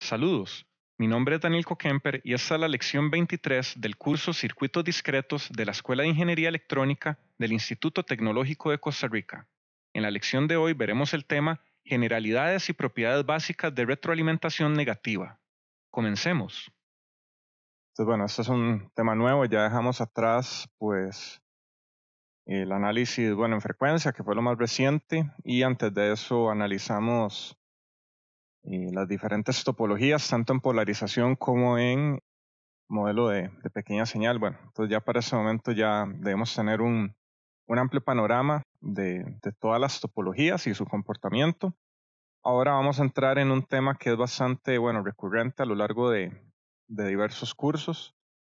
Saludos, mi nombre es Daniel Kokemper y esta es la lección 23 del curso Circuitos Discretos de la Escuela de Ingeniería Electrónica del Instituto Tecnológico de Costa Rica. En la lección de hoy veremos el tema Generalidades y propiedades básicas de retroalimentación negativa. Comencemos. Entonces, bueno, este es un tema nuevo, ya dejamos atrás pues el análisis, bueno, en frecuencia, que fue lo más reciente, y antes de eso analizamos las diferentes topologías, tanto en polarización como en modelo de pequeña señal. Bueno, entonces ya para ese momento ya debemos tener un amplio panorama de todas las topologías y su comportamiento. Ahora vamos a entrar en un tema que es bastante, bueno, recurrente a lo largo de diversos cursos,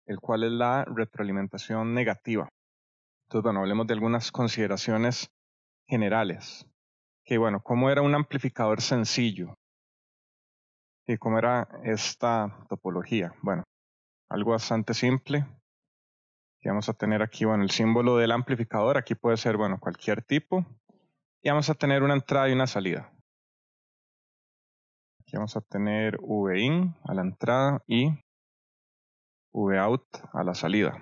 el cual es la retroalimentación negativa. Entonces, bueno, hablemos de algunas consideraciones generales. Que bueno, ¿cómo era un amplificador sencillo? ¿Y cómo era esta topología? Bueno, algo bastante simple. Que vamos a tener aquí, bueno, el símbolo del amplificador. Aquí puede ser, bueno, cualquier tipo. Y vamos a tener una entrada y una salida. Aquí vamos a tener Vin a la entrada y Vout a la salida.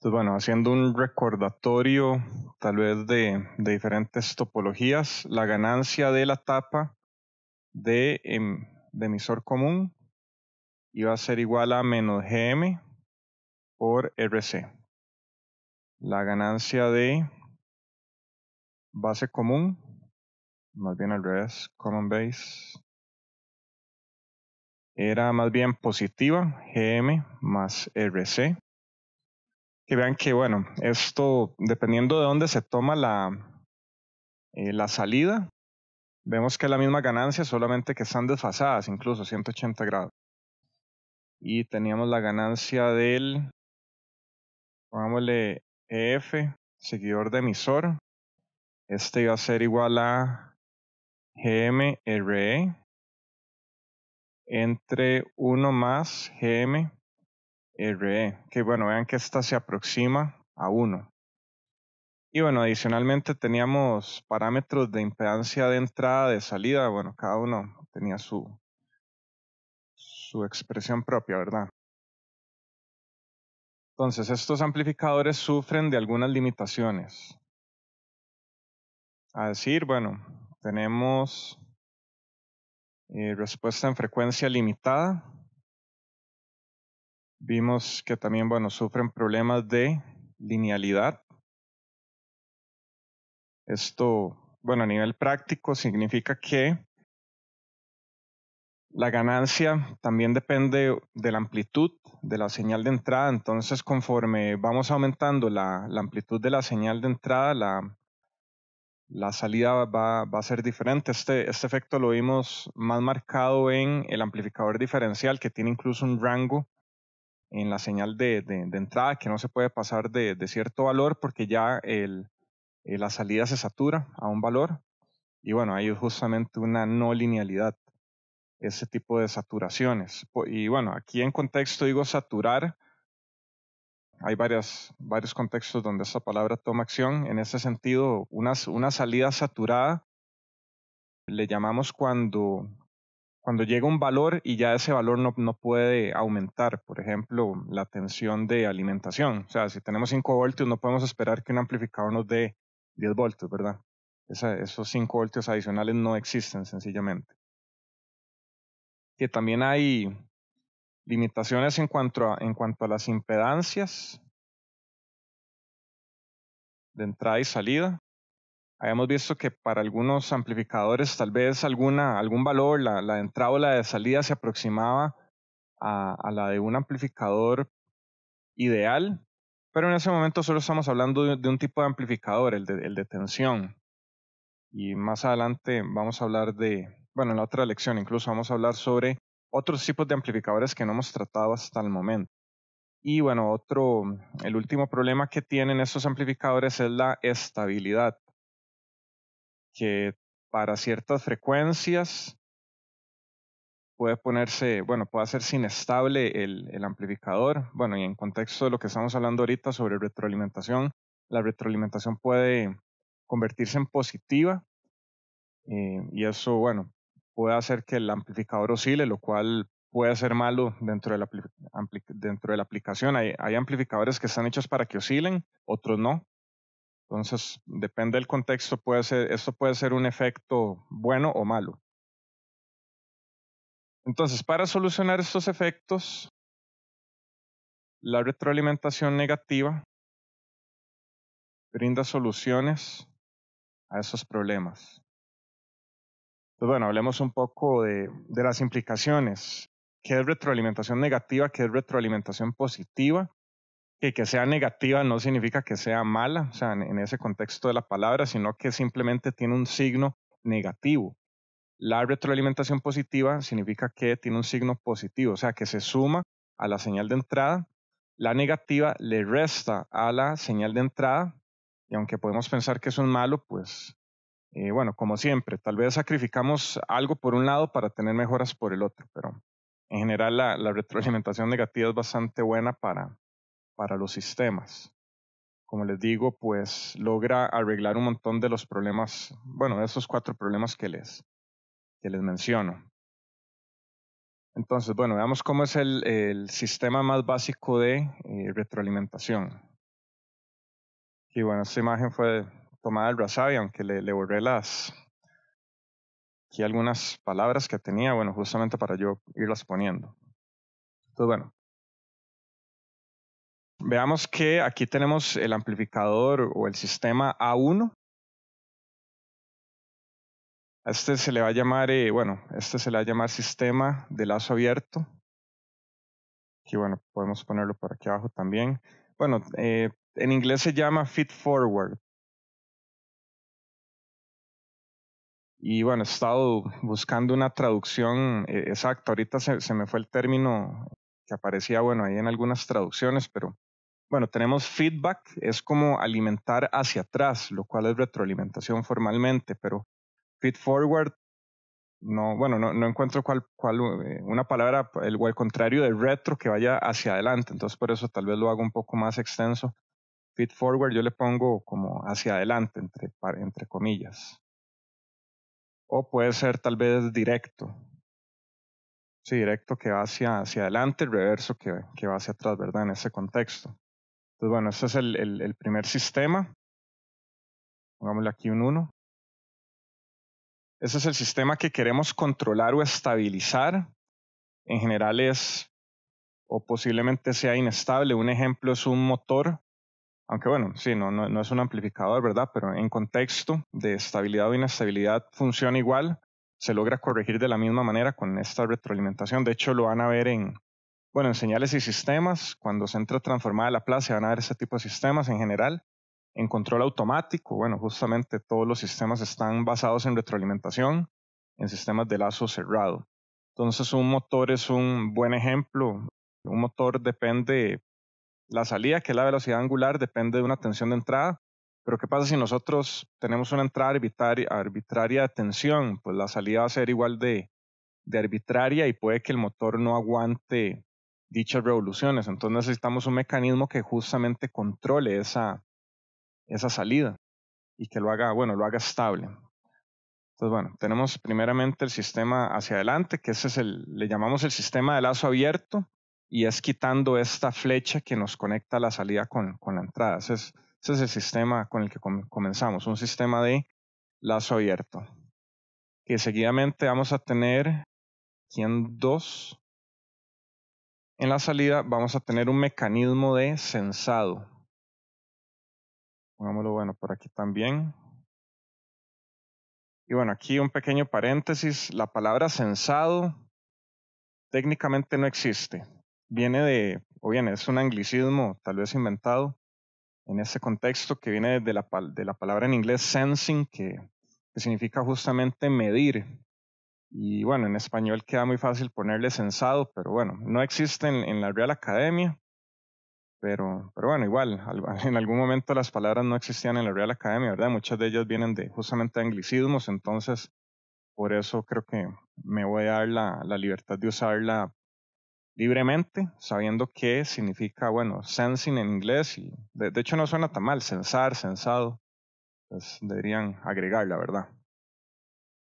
Entonces, bueno, haciendo un recordatorio tal vez de diferentes topologías, la ganancia de la tapa de emisor común iba a ser igual a menos Gm por Rc. La ganancia de base común, más bien al revés, common base, era más bien positiva, Gm más Rc. Que vean que, bueno, esto dependiendo de dónde se toma la salida, vemos que es la misma ganancia, solamente que están desfasadas, incluso 180 grados. Y teníamos la ganancia del, pongámosle EF, seguidor de emisor. Este iba a ser igual a GMRE entre 1 más GMRE. Que bueno, vean que esta se aproxima a 1. Y bueno, adicionalmente teníamos parámetros de impedancia de entrada, de salida. Bueno, cada uno tenía su expresión propia, ¿verdad? Entonces, estos amplificadores sufren de algunas limitaciones. A decir, bueno, tenemos respuesta en frecuencia limitada. Vimos que también, bueno, sufren problemas de linealidad. Esto, bueno, a nivel práctico significa que la ganancia también depende de la amplitud de la señal de entrada. Entonces, conforme vamos aumentando la amplitud de la señal de entrada, la salida va a ser diferente. Este efecto lo vimos más marcado en el amplificador diferencial, que tiene incluso un rango en la señal de entrada, que no se puede pasar de cierto valor porque ya la salida se satura a un valor. Y bueno, hay justamente una no linealidad, ese tipo de saturaciones. Y bueno, aquí en contexto digo saturar. Hay varios contextos donde esta palabra toma acción. En ese sentido, una salida saturada le llamamos cuando llega un valor y ya ese valor no puede aumentar. Por ejemplo, la tensión de alimentación. O sea, si tenemos 5 voltios, no podemos esperar que un amplificador nos dé 10 voltios, ¿verdad? Esos 5 voltios adicionales no existen sencillamente. Que también hay limitaciones en cuanto a las impedancias de entrada y salida. Habíamos visto que para algunos amplificadores tal vez algún valor, la de entrada o la de salida se aproximaba a la de un amplificador ideal, pero en ese momento solo estamos hablando de un tipo de amplificador, el de tensión. Y más adelante vamos a hablar bueno, en la otra lección incluso vamos a hablar sobre otros tipos de amplificadores que no hemos tratado hasta el momento. Y bueno, el último problema que tienen estos amplificadores es la estabilidad, que para ciertas frecuencias puede hacerse inestable el amplificador. Bueno, y en contexto de lo que estamos hablando ahorita sobre retroalimentación, la retroalimentación puede convertirse en positiva y eso, bueno, puede hacer que el amplificador oscile, lo cual puede ser malo dentro de la aplicación. Hay amplificadores que están hechos para que oscilen, otros no. Entonces, depende del contexto, esto puede ser un efecto bueno o malo. Entonces, para solucionar estos efectos, la retroalimentación negativa brinda soluciones a esos problemas. Pues bueno, hablemos un poco de las implicaciones. ¿Qué es retroalimentación negativa? ¿Qué es retroalimentación positiva? Que sea negativa no significa que sea mala, o sea, en ese contexto de la palabra, sino que simplemente tiene un signo negativo. La retroalimentación positiva significa que tiene un signo positivo, o sea, que se suma a la señal de entrada. La negativa le resta a la señal de entrada, y aunque podemos pensar que eso es malo, pues bueno, como siempre, tal vez sacrificamos algo por un lado para tener mejoras por el otro, pero en general la retroalimentación negativa es bastante buena para los sistemas. Como les digo, pues logra arreglar un montón de los problemas, bueno, de esos 4 problemas que les menciono. Entonces, bueno, veamos cómo es el sistema más básico de retroalimentación. Y bueno, esta imagen fue tomada del Rasabi, aunque le borré aquí algunas palabras que tenía, bueno, justamente para yo irlas poniendo. Entonces, bueno, veamos que aquí tenemos el amplificador o el sistema A1. A este se le va a llamar, este se le va a llamar sistema de lazo abierto. Aquí, bueno, podemos ponerlo por aquí abajo también. Bueno, en inglés se llama feed forward. Y bueno, he estado buscando una traducción exacta. Ahorita se me fue el término que aparecía, bueno, ahí en algunas traducciones, pero bueno, tenemos feedback, es como alimentar hacia atrás, lo cual es retroalimentación formalmente, pero feed forward, no, bueno, no encuentro una palabra, o el contrario de retro que vaya hacia adelante, entonces por eso tal vez lo hago un poco más extenso. Feed forward yo le pongo como hacia adelante, entre comillas. O puede ser tal vez directo. Sí, directo que va hacia adelante, el reverso que va hacia atrás, ¿verdad? En ese contexto. Entonces, bueno, este es el primer sistema. Pongámosle aquí un 1. Ese es el sistema que queremos controlar o estabilizar. En general es, o posiblemente sea inestable. Un ejemplo es un motor, aunque bueno, sí, no es un amplificador, ¿verdad? Pero en contexto de estabilidad o inestabilidad funciona igual. Se logra corregir de la misma manera con esta retroalimentación. De hecho, lo van a ver en señales y sistemas. Cuando se entra a transformar la plaza, van a ver ese tipo de sistemas en general. En control automático, bueno, justamente todos los sistemas están basados en retroalimentación, en sistemas de lazo cerrado. Entonces, un motor es un buen ejemplo. Un motor depende, la salida, que es la velocidad angular, depende de una tensión de entrada. Pero ¿qué pasa si nosotros tenemos una entrada arbitraria de tensión? Pues la salida va a ser igual de arbitraria y puede que el motor no aguante dichas revoluciones. Entonces necesitamos un mecanismo que justamente controle esa salida y que lo haga estable. Entonces, bueno, tenemos primeramente el sistema hacia adelante, que ese le llamamos el sistema de lazo abierto, y es quitando esta flecha que nos conecta la salida con la entrada. Ese es el sistema con el que comenzamos, un sistema de lazo abierto. Que seguidamente vamos a tener aquí en 2. En la salida vamos a tener un mecanismo de sensado. Pongámoslo bueno por aquí también. Y bueno, aquí un pequeño paréntesis. La palabra sensado técnicamente no existe. Es un anglicismo tal vez inventado en este contexto que viene de la palabra en inglés sensing, que significa justamente medir. Y bueno, en español queda muy fácil ponerle sensado, pero bueno, no existe en la Real Academia. Pero bueno, igual, en algún momento las palabras no existían en la Real Academia, ¿verdad? Muchas de ellas vienen de justamente anglicismos, entonces por eso creo que me voy a dar la libertad de usarla libremente, sabiendo qué significa, bueno, sensing en inglés, y de hecho no suena tan mal, sensar, sensado, pues deberían agregarla, ¿verdad?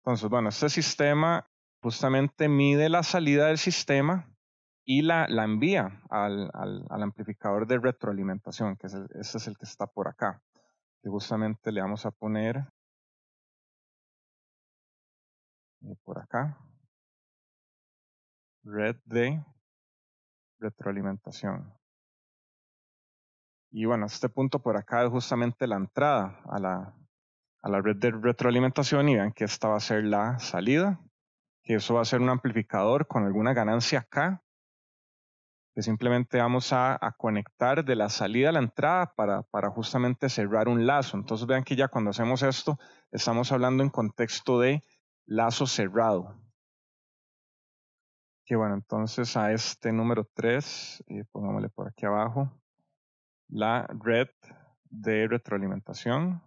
Entonces, bueno, este sistema justamente mide la salida del sistema y la envía al amplificador de retroalimentación, que ese es el que está por acá. Que justamente le vamos a poner por acá, red de retroalimentación. Y bueno, este punto por acá es justamente la entrada a la red de retroalimentación, y vean que esta va a ser la salida, que eso va a ser un amplificador con alguna ganancia acá, que simplemente vamos a conectar de la salida a la entrada para justamente cerrar un lazo. Entonces vean que ya cuando hacemos esto, estamos hablando en contexto de lazo cerrado. Que bueno, entonces a este número 3, pongámosle por aquí abajo, la red de retroalimentación.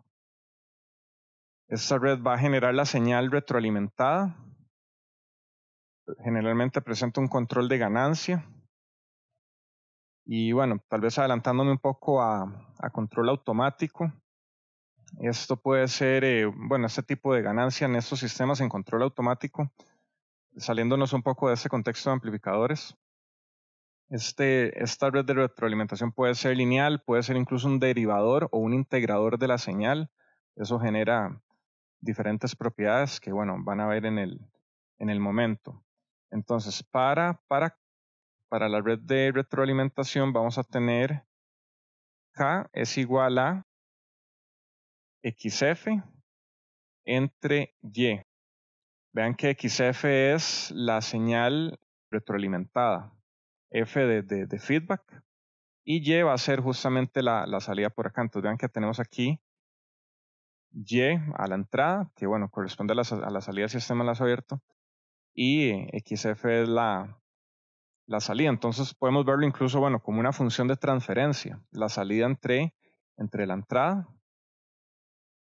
Esta red va a generar la señal retroalimentada. Generalmente presenta un control de ganancia. Y bueno, tal vez adelantándome un poco a control automático. Esto puede ser, bueno, este tipo de ganancia en estos sistemas en control automático, saliéndonos un poco de ese contexto de amplificadores. Esta red de retroalimentación puede ser lineal, puede ser incluso un derivador o un integrador de la señal. Eso genera diferentes propiedades que, bueno, van a ver en el momento. Entonces, para la red de retroalimentación vamos a tener K es igual a XF entre Y. Vean que XF es la señal retroalimentada, F de feedback, y Y va a ser justamente la salida por acá. Entonces vean que tenemos aquí Y a la entrada, que bueno, corresponde a la salida del sistema lazo abierto, y XF es la salida. Entonces podemos verlo incluso, bueno, como una función de transferencia. La salida entre la entrada,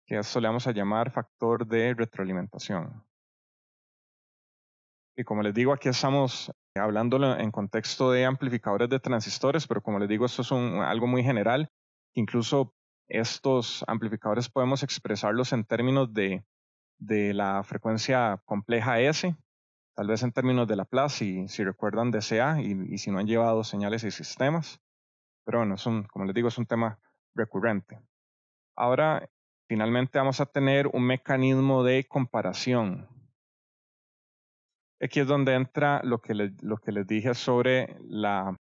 que esto le vamos a llamar factor de retroalimentación. Y como les digo, aquí estamos hablándolo en contexto de amplificadores de transistores, pero como les digo, esto es algo muy general. Incluso estos amplificadores podemos expresarlos en términos de la frecuencia compleja S, tal vez en términos de Laplace, si recuerdan de CA y si no han llevado señales y sistemas. Pero bueno, como les digo, es un tema recurrente. Ahora, finalmente vamos a tener un mecanismo de comparación. Aquí es donde entra lo que les dije sobre la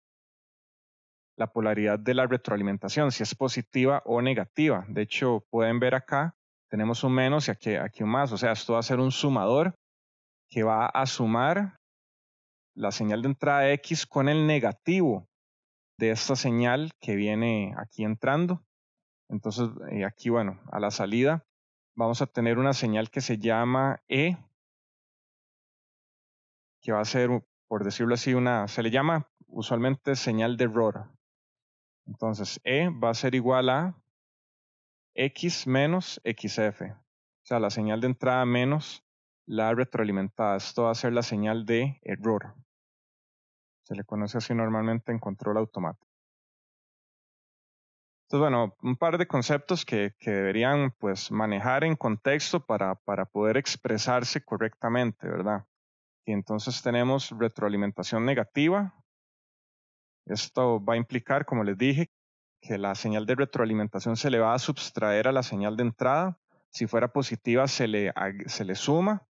polaridad de la retroalimentación, si es positiva o negativa. De hecho, pueden ver acá, tenemos un menos y aquí un más. O sea, esto va a ser un sumador que va a sumar la señal de entrada X con el negativo de esta señal que viene aquí entrando. Entonces, aquí, bueno, a la salida vamos a tener una señal que se llama E, que va a ser, por decirlo así, se le llama usualmente señal de error. Entonces, E va a ser igual a X menos XF. O sea, la señal de entrada menos la retroalimentada. Esto va a ser la señal de error. Se le conoce así normalmente en control automático. Entonces, bueno, un par de conceptos que deberían pues manejar en contexto para poder expresarse correctamente, ¿verdad? Y entonces tenemos retroalimentación negativa. Esto va a implicar, como les dije, que la señal de retroalimentación se le va a subtraer a la señal de entrada. Si fuera positiva, se le suma.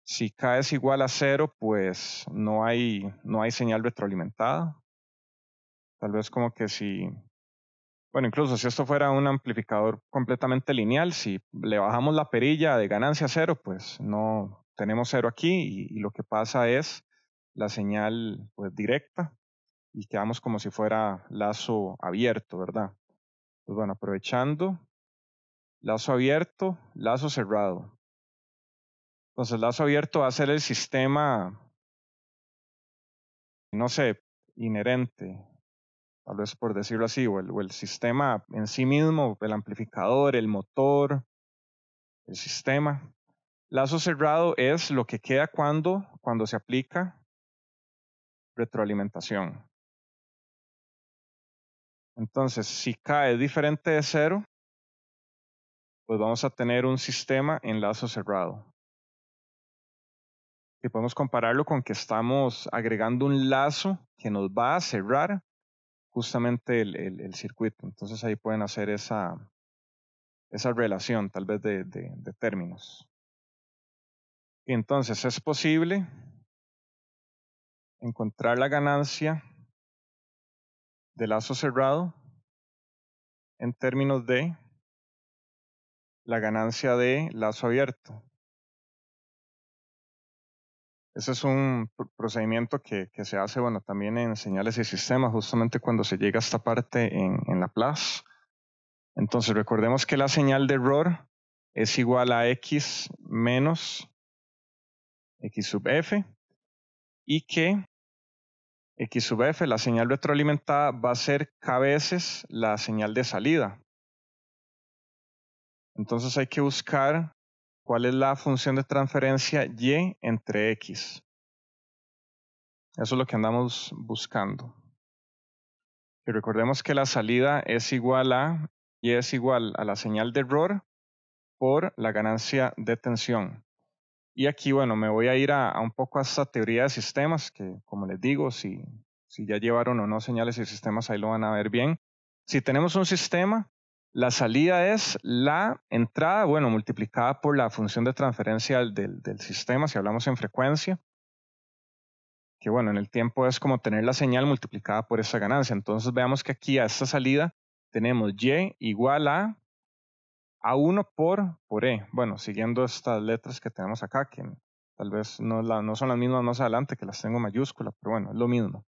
Si K es igual a 0, pues no hay señal retroalimentada. Tal vez como que bueno, incluso si esto fuera un amplificador completamente lineal, si le bajamos la perilla de ganancia a 0, pues no tenemos 0 aquí y lo que pasa es la señal pues directa y quedamos como si fuera lazo abierto, ¿verdad? Pues bueno, aprovechando, lazo abierto, lazo cerrado. Entonces, lazo abierto va a ser el sistema, no sé, inherente, tal vez por decirlo así, o el sistema en sí mismo, el amplificador, el motor, el sistema. Lazo cerrado es lo que queda cuando se aplica retroalimentación. Entonces, si K es diferente de 0, pues vamos a tener un sistema en lazo cerrado. y podemos compararlo con que estamos agregando un lazo que nos va a cerrar justamente el circuito. Entonces ahí pueden hacer esa relación tal vez de términos. Y entonces es posible encontrar la ganancia de lazo cerrado en términos de la ganancia de lazo abierto. Ese es un procedimiento que se hace, bueno, también en señales y sistemas, justamente cuando se llega a esta parte en Laplace. Entonces recordemos que la señal de error es igual a x menos x sub f y que x sub f, la señal retroalimentada, va a ser k veces la señal de salida. Entonces hay que buscar cuál es la función de transferencia y entre x. Eso es lo que andamos buscando. Y recordemos que la salida es igual a y es igual a la señal de error por la ganancia de tensión. Y aquí, bueno, me voy a ir a un poco a esta teoría de sistemas, que como les digo, si ya llevaron o no señales y sistemas, ahí lo van a ver bien. Si tenemos un sistema, la salida es la entrada, bueno, multiplicada por la función de transferencia del sistema, si hablamos en frecuencia, que bueno, en el tiempo es como tener la señal multiplicada por esa ganancia. Entonces veamos que aquí a esta salida tenemos y igual a 1 por e. Bueno, siguiendo estas letras que tenemos acá, que tal vez no son las mismas más adelante, que las tengo mayúsculas, pero bueno, es lo mismo.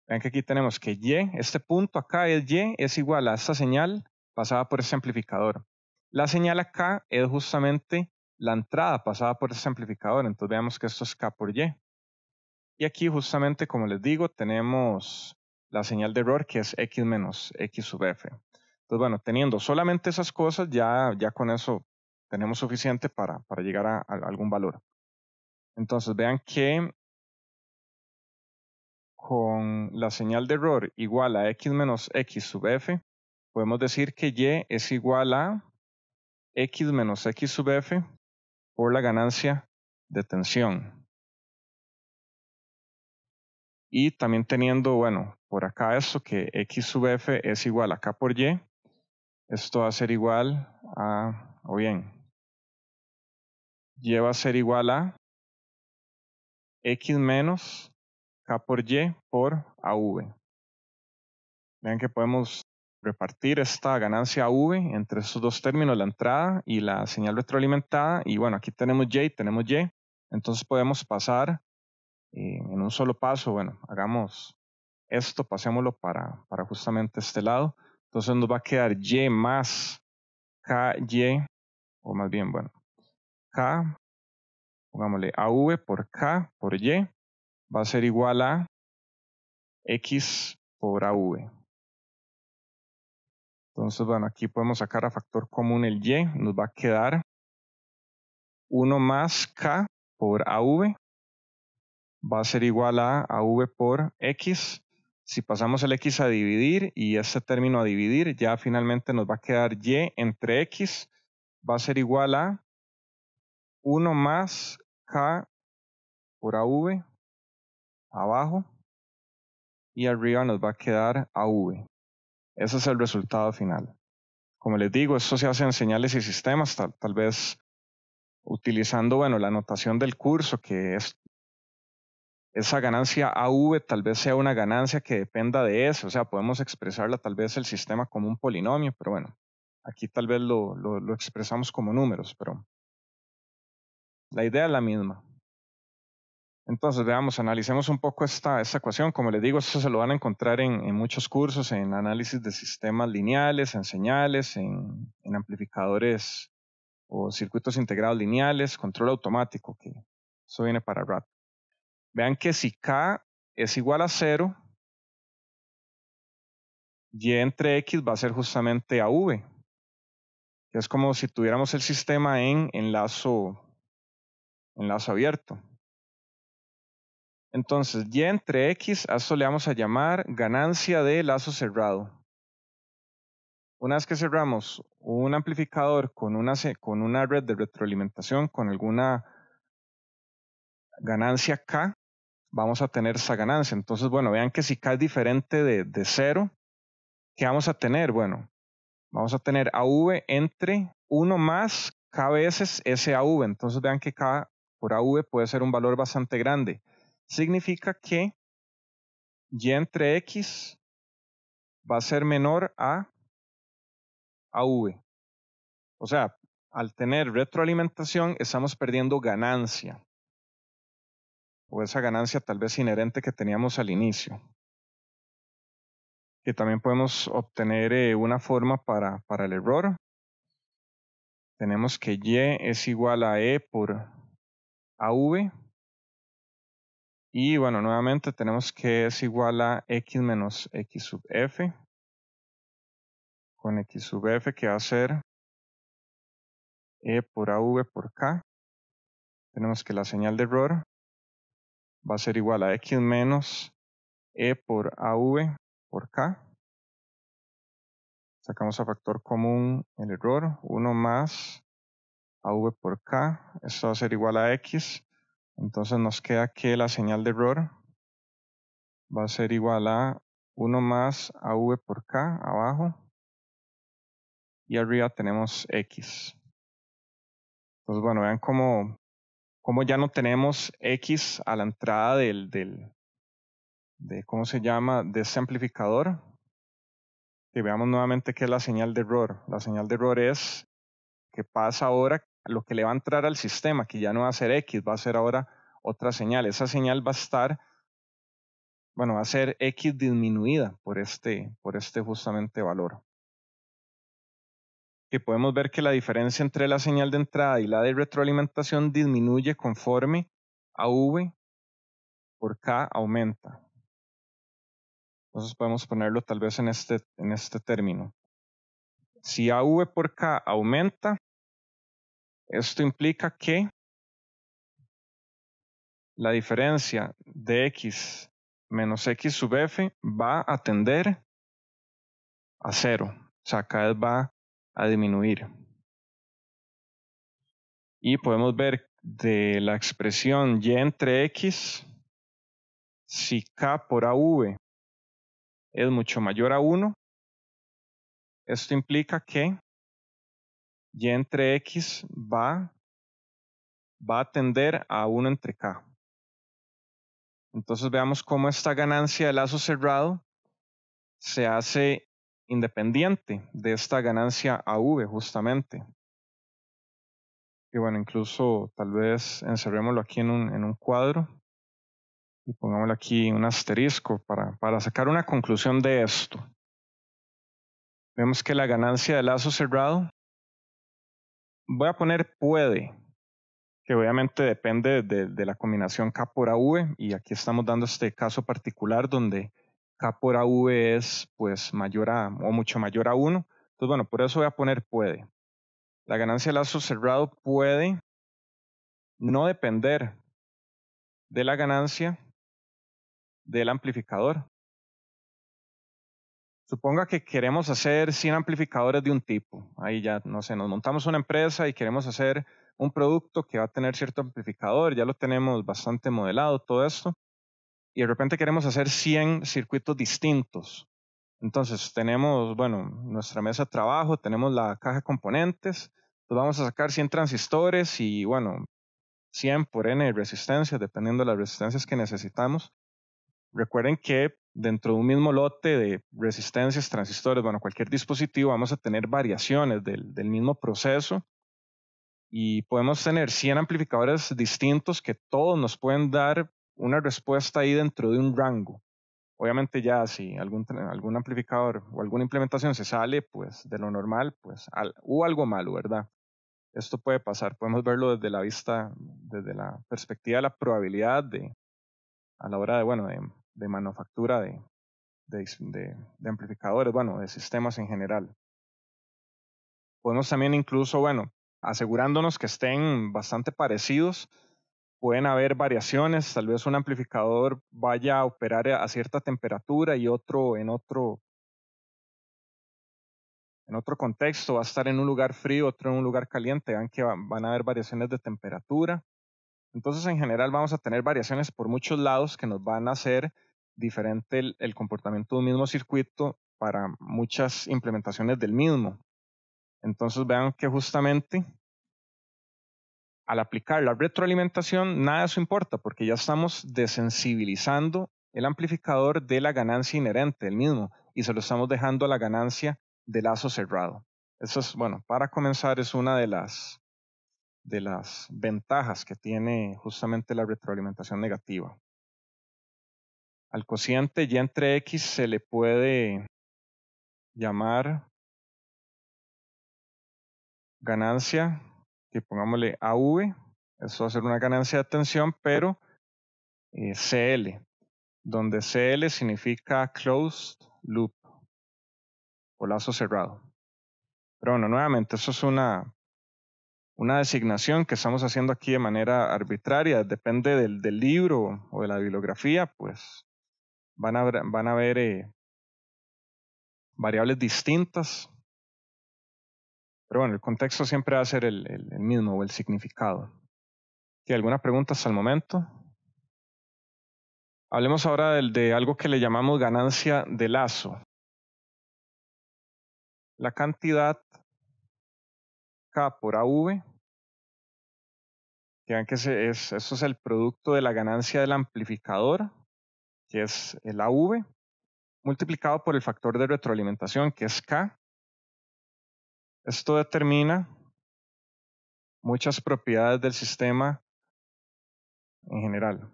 Vean que aquí tenemos que y, este punto acá es y, es igual a esta señal pasada por ese amplificador. La señal acá es justamente la entrada pasada por ese amplificador, entonces veamos que esto es k por y. Y aquí justamente, como les digo, tenemos la señal de error que es x menos x sub f. Entonces, bueno, teniendo solamente esas cosas, ya con eso tenemos suficiente para llegar a algún valor. Entonces, vean que con la señal de error igual a x menos x sub f, podemos decir que y es igual a x menos x sub f por la ganancia de tensión. Y también teniendo, bueno, por acá esto que x sub f es igual a k por y, esto va a ser igual a, o bien, y va a ser igual a x menos k por y por AV. Vean que podemos repartir esta ganancia AV entre estos dos términos, la entrada y la señal retroalimentada. Y bueno, aquí tenemos y, entonces podemos pasar en un solo paso. Bueno, hagamos esto, pasémoslo para justamente este lado. Entonces nos va a quedar y más ky, o más bien, bueno, k, pongámosle AV por k por y, va a ser igual a x por AV. Entonces, bueno, aquí podemos sacar a factor común el y, nos va a quedar 1 más k por AV, va a ser igual a AV por x. Si pasamos el x a dividir y este término a dividir, ya finalmente nos va a quedar y entre x, va a ser igual a 1 más k por AV abajo y arriba nos va a quedar AV. Ese es el resultado final. Como les digo, esto se hace en señales y sistemas, tal vez utilizando, bueno, la notación del curso, que es esa ganancia AV tal vez sea una ganancia que dependa de eso, o sea, podemos expresarla tal vez el sistema como un polinomio, pero bueno, aquí tal vez lo expresamos como números, pero la idea es la misma. Entonces, veamos, analicemos un poco esta ecuación. Como les digo, esto se lo van a encontrar en muchos cursos, en análisis de sistemas lineales, en señales, en amplificadores o circuitos integrados lineales, control automático, que eso viene para rato. Vean que si K es igual a 0, Y entre X va a ser justamente AV, que es como si tuviéramos el sistema en lazo abierto. Entonces, Y entre X, a esto le vamos a llamar ganancia de lazo cerrado. Una vez que cerramos un amplificador con una red de retroalimentación, con alguna ganancia K, vamos a tener esa ganancia. Entonces, bueno, vean que si K es diferente de 0, ¿qué vamos a tener? Bueno, vamos a tener AV entre 1 más K veces SAV. Entonces vean que K por AV puede ser un valor bastante grande. Significa que Y entre X va a ser menor a AV. O sea, al tener retroalimentación estamos perdiendo ganancia. O esa ganancia tal vez inherente que teníamos al inicio. Que también podemos obtener una forma para el error. Tenemos que Y es igual a E por AV. Y bueno, nuevamente tenemos que es igual a X menos X sub F. Con X sub F que va a ser E por AV por K. Tenemos que la señal de error va a ser igual a X menos E por AV por K. Sacamos a factor común el error. 1 más AV por K. Esto va a ser igual a X. Entonces nos queda que la señal de error va a ser igual a 1 más AV por K abajo. Y arriba tenemos X. Entonces, bueno, vean cómo ya no tenemos X a la entrada de ¿cómo se llama? De ese amplificador. Y veamos nuevamente qué es la señal de error. La señal de error es que pasa ahora lo que le va a entrar al sistema, que ya no va a ser X, va a ser ahora otra señal. Esa señal va a estar, bueno, va a ser X disminuida por este justamente valor. Que podemos ver que la diferencia entre la señal de entrada y la de retroalimentación disminuye conforme AV por K aumenta. Entonces podemos ponerlo tal vez en este término. Si AV por K aumenta, esto implica que la diferencia de X menos X sub F va a tender a 0. O sea, cada vez va a disminuir. Y podemos ver de la expresión Y entre X, si K por AV es mucho mayor a 1, esto implica que Y entre X va a tender a 1 entre K. Entonces veamos cómo esta ganancia de lazo cerrado se hace independiente de esta ganancia AV justamente. Y bueno, incluso tal vez encerrémoslo aquí en un cuadro y pongámoslo aquí un asterisco para sacar una conclusión de esto. Vemos que la ganancia de lazo cerrado, voy a poner puede, que obviamente depende de la combinación K por AV, y aquí estamos dando este caso particular donde K por AV es pues mayor a o mucho mayor a 1. Entonces bueno, por eso voy a poner puede. La ganancia de lazo cerrado puede no depender de la ganancia del amplificador. Suponga que queremos hacer 100 amplificadores de un tipo. Ahí ya, no sé, nos montamos una empresa y queremos hacer un producto que va a tener cierto amplificador, ya lo tenemos bastante modelado, todo esto, y de repente queremos hacer 100 circuitos distintos. Entonces tenemos, bueno, nuestra mesa de trabajo, tenemos la caja de componentes, pues vamos a sacar 100 transistores y, bueno, 100 por N resistencias, dependiendo de las resistencias que necesitamos. Recuerden que dentro de un mismo lote de resistencias, transistores, bueno, cualquier dispositivo, vamos a tener variaciones del mismo proceso y podemos tener 100 amplificadores distintos que todos nos pueden dar una respuesta ahí dentro de un rango. Obviamente ya si algún amplificador o alguna implementación se sale pues de lo normal, pues hubo algo malo, ¿verdad? Esto puede pasar, podemos verlo desde la vista, desde la perspectiva de la probabilidad a la hora de, bueno, de manufactura de amplificadores, bueno, de sistemas en general. Podemos también incluso, bueno, asegurándonos que estén bastante parecidos, pueden haber variaciones, tal vez un amplificador vaya a operar a cierta temperatura y otro en otro contexto, va a estar en un lugar frío, otro en un lugar caliente, vean que van a haber variaciones de temperatura. Entonces, en general vamos a tener variaciones por muchos lados que nos van a hacer diferente el comportamiento de un mismo circuito para muchas implementaciones del mismo. Entonces, vean que justamente al aplicar la retroalimentación, nada de eso importa porque ya estamos desensibilizando el amplificador de la ganancia inherente del mismo y se lo estamos dejando a la ganancia de lazo cerrado. Eso es, bueno, para comenzar es una de las ventajas que tiene justamente la retroalimentación negativa. Al cociente y entre x se le puede llamar ganancia, que pongámosle AV, eso va a ser una ganancia de tensión, pero CL, donde CL significa closed loop o lazo cerrado. Pero bueno, nuevamente, eso es una designación que estamos haciendo aquí de manera arbitraria, depende del libro o de la bibliografía, pues van a haber variables distintas, pero bueno, el contexto siempre va a ser el mismo o el significado. ¿Alguna pregunta hasta el momento? Hablemos ahora de algo que le llamamos ganancia de lazo. La cantidad K por AV, que vean que eso es el producto de la ganancia del amplificador, que es el AV, multiplicado por el factor de retroalimentación, que es K. Esto determina muchas propiedades del sistema en general.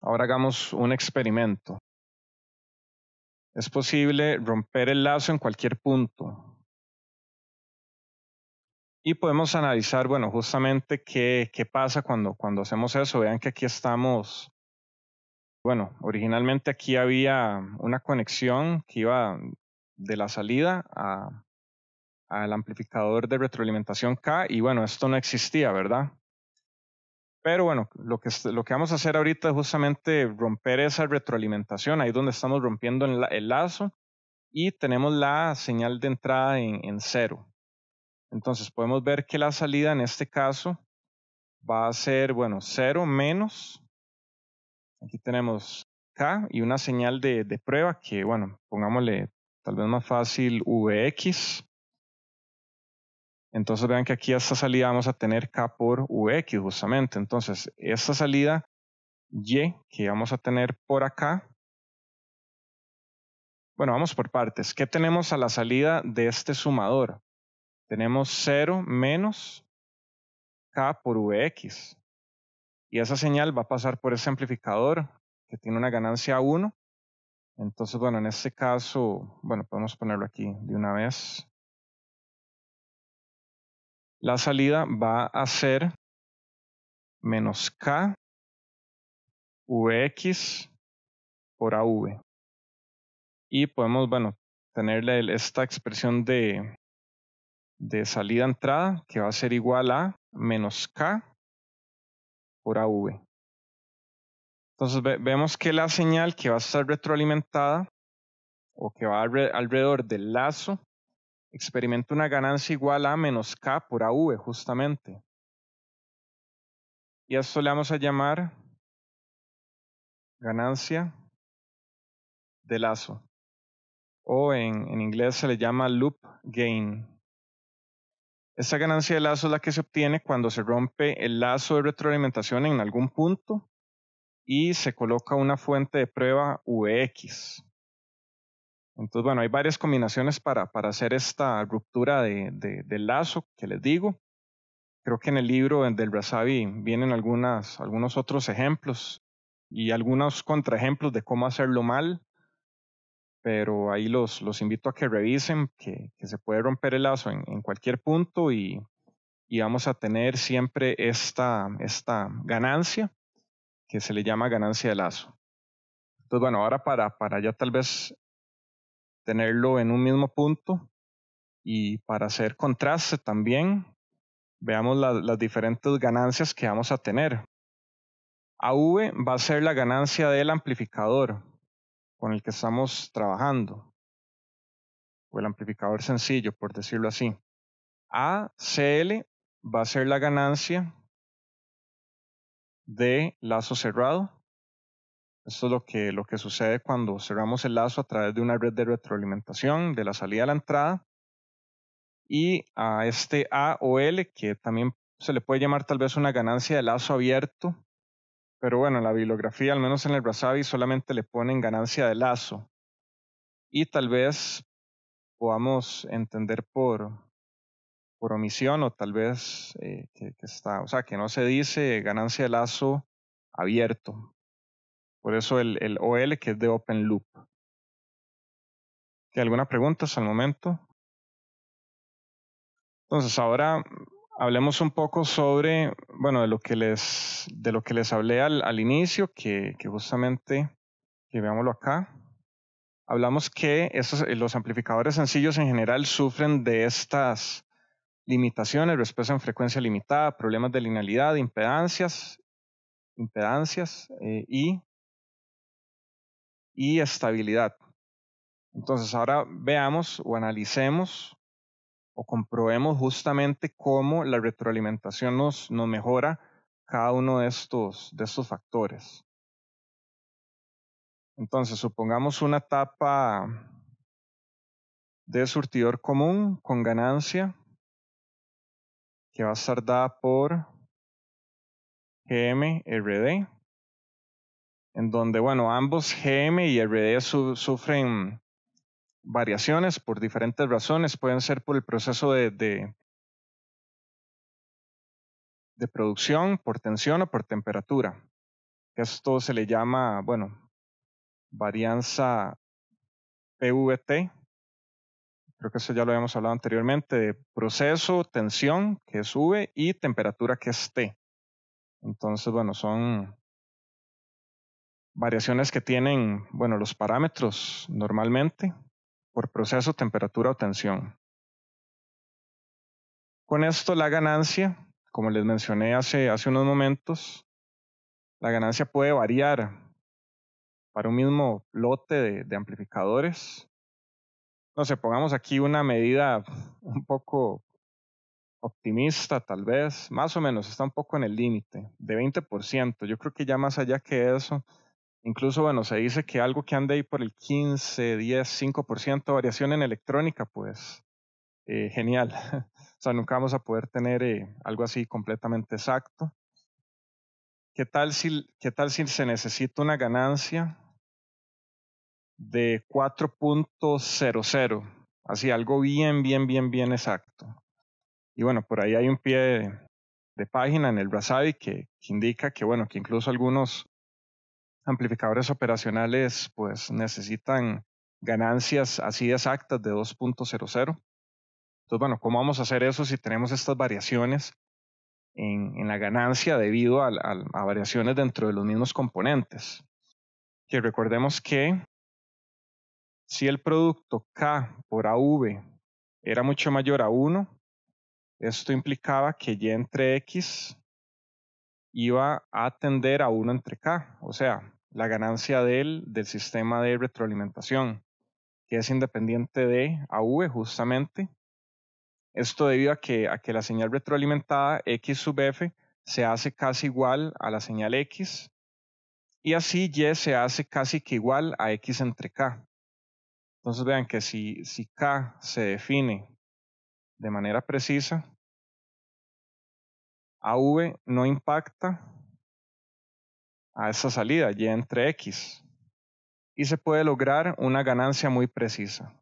Ahora hagamos un experimento. Es posible romper el lazo en cualquier punto. Y podemos analizar, bueno, justamente qué pasa cuando hacemos eso. Vean que aquí estamos, bueno, originalmente aquí había una conexión que iba de la salida al amplificador de retroalimentación K y bueno, esto no existía, ¿verdad? Pero bueno, lo que vamos a hacer ahorita es justamente romper esa retroalimentación, ahí donde estamos rompiendo el lazo y tenemos la señal de entrada en cero. Entonces podemos ver que la salida en este caso va a ser, bueno, 0 menos, aquí tenemos K y una señal de prueba que, bueno, pongámosle tal vez más fácil Vx. Entonces vean que aquí a esta salida vamos a tener K por Vx justamente. Entonces esta salida Y que vamos a tener por acá. Bueno, vamos por partes. ¿Qué tenemos a la salida de este sumador? Tenemos 0 menos K por Vx. Y esa señal va a pasar por ese amplificador que tiene una ganancia 1. Entonces, bueno, en este caso, bueno, podemos ponerlo aquí de una vez. La salida va a ser menos K Vx por AV. Y podemos, bueno, tenerle esta expresión de salida-entrada que va a ser igual a menos K por AV. Entonces vemos que la señal que va a estar retroalimentada o que va alrededor del lazo experimenta una ganancia igual a menos K por AV justamente. Y a esto le vamos a llamar ganancia de lazo. O en inglés se le llama loop gain. Esta ganancia de lazo es la que se obtiene cuando se rompe el lazo de retroalimentación en algún punto y se coloca una fuente de prueba Vx. Entonces, bueno, hay varias combinaciones para hacer esta ruptura del lazo que les digo. Creo que en el libro del Razavi vienen algunos otros ejemplos y algunos contraejemplos de cómo hacerlo mal, pero ahí los invito a que revisen que se puede romper el lazo en cualquier punto y vamos a tener siempre esta ganancia que se le llama ganancia de lazo. Entonces, bueno, ahora para ya tal vez tenerlo en un mismo punto y para hacer contraste también, veamos las diferentes ganancias que vamos a tener. AV va a ser la ganancia del amplificador con el que estamos trabajando, o el amplificador sencillo, por decirlo así. ACL va a ser la ganancia de lazo cerrado. Esto es lo que sucede cuando cerramos el lazo a través de una red de retroalimentación de la salida a la entrada. Y a este A o L, que también se le puede llamar tal vez una ganancia de lazo abierto, pero bueno, en la bibliografía, al menos en el Rasabi, solamente le ponen ganancia de lazo. Y tal vez podamos entender por omisión o tal vez que está, o sea, que no se dice ganancia de lazo abierto. Por eso el OL, que es de Open Loop. ¿Alguna pregunta hasta el momento? Entonces, ahora hablemos un poco sobre, bueno, de lo que les hablé al inicio, que justamente, que veámoslo acá. Hablamos que los amplificadores sencillos en general sufren de estas limitaciones, respuesta en frecuencia limitada, problemas de linealidad, impedancias y estabilidad. Entonces, ahora veamos o analicemos o comprobemos justamente cómo la retroalimentación nos mejora cada uno de estos factores. Entonces, supongamos una etapa de surtidor común con ganancia que va a estar dada por GM-RD, en donde, bueno, ambos GM y RD sufren variaciones por diferentes razones. Pueden ser por el proceso de producción, por tensión o por temperatura. Esto se le llama, bueno, varianza PVT. Creo que eso ya lo habíamos hablado anteriormente, de proceso, tensión, que es V, y temperatura, que es T. Entonces, bueno, son variaciones que tienen, bueno, los parámetros normalmente por proceso, temperatura o tensión. Con esto la ganancia, como les mencioné hace unos momentos, la ganancia puede variar para un mismo lote de amplificadores. No sé, pongamos aquí una medida un poco optimista, tal vez, más o menos, está un poco en el límite, de 20%. Yo creo que ya más allá que eso, incluso, bueno, se dice que algo que ande ahí por el 15, 10, 5% de variación en electrónica, pues genial. O sea, nunca vamos a poder tener algo así completamente exacto. ¿Qué tal si se necesita una ganancia de 4.00? Así, algo bien exacto. Y bueno, por ahí hay un pie de página en el Rasabi que indica que, bueno, que incluso algunos amplificadores operacionales pues necesitan ganancias así exactas de 2.00. Entonces, bueno, ¿cómo vamos a hacer eso si tenemos estas variaciones en la ganancia debido a variaciones dentro de los mismos componentes? Que recordemos que si el producto K por AV era mucho mayor a 1, esto implicaba que Y entre X iba a tender a 1 entre K, o sea, la ganancia del sistema de retroalimentación, que es independiente de AV justamente. Esto debido a que la señal retroalimentada X sub F se hace casi igual a la señal X y así Y se hace casi que igual a X entre K. Entonces vean que si K se define de manera precisa, AV no impacta a esa salida Y entre X y se puede lograr una ganancia muy precisa.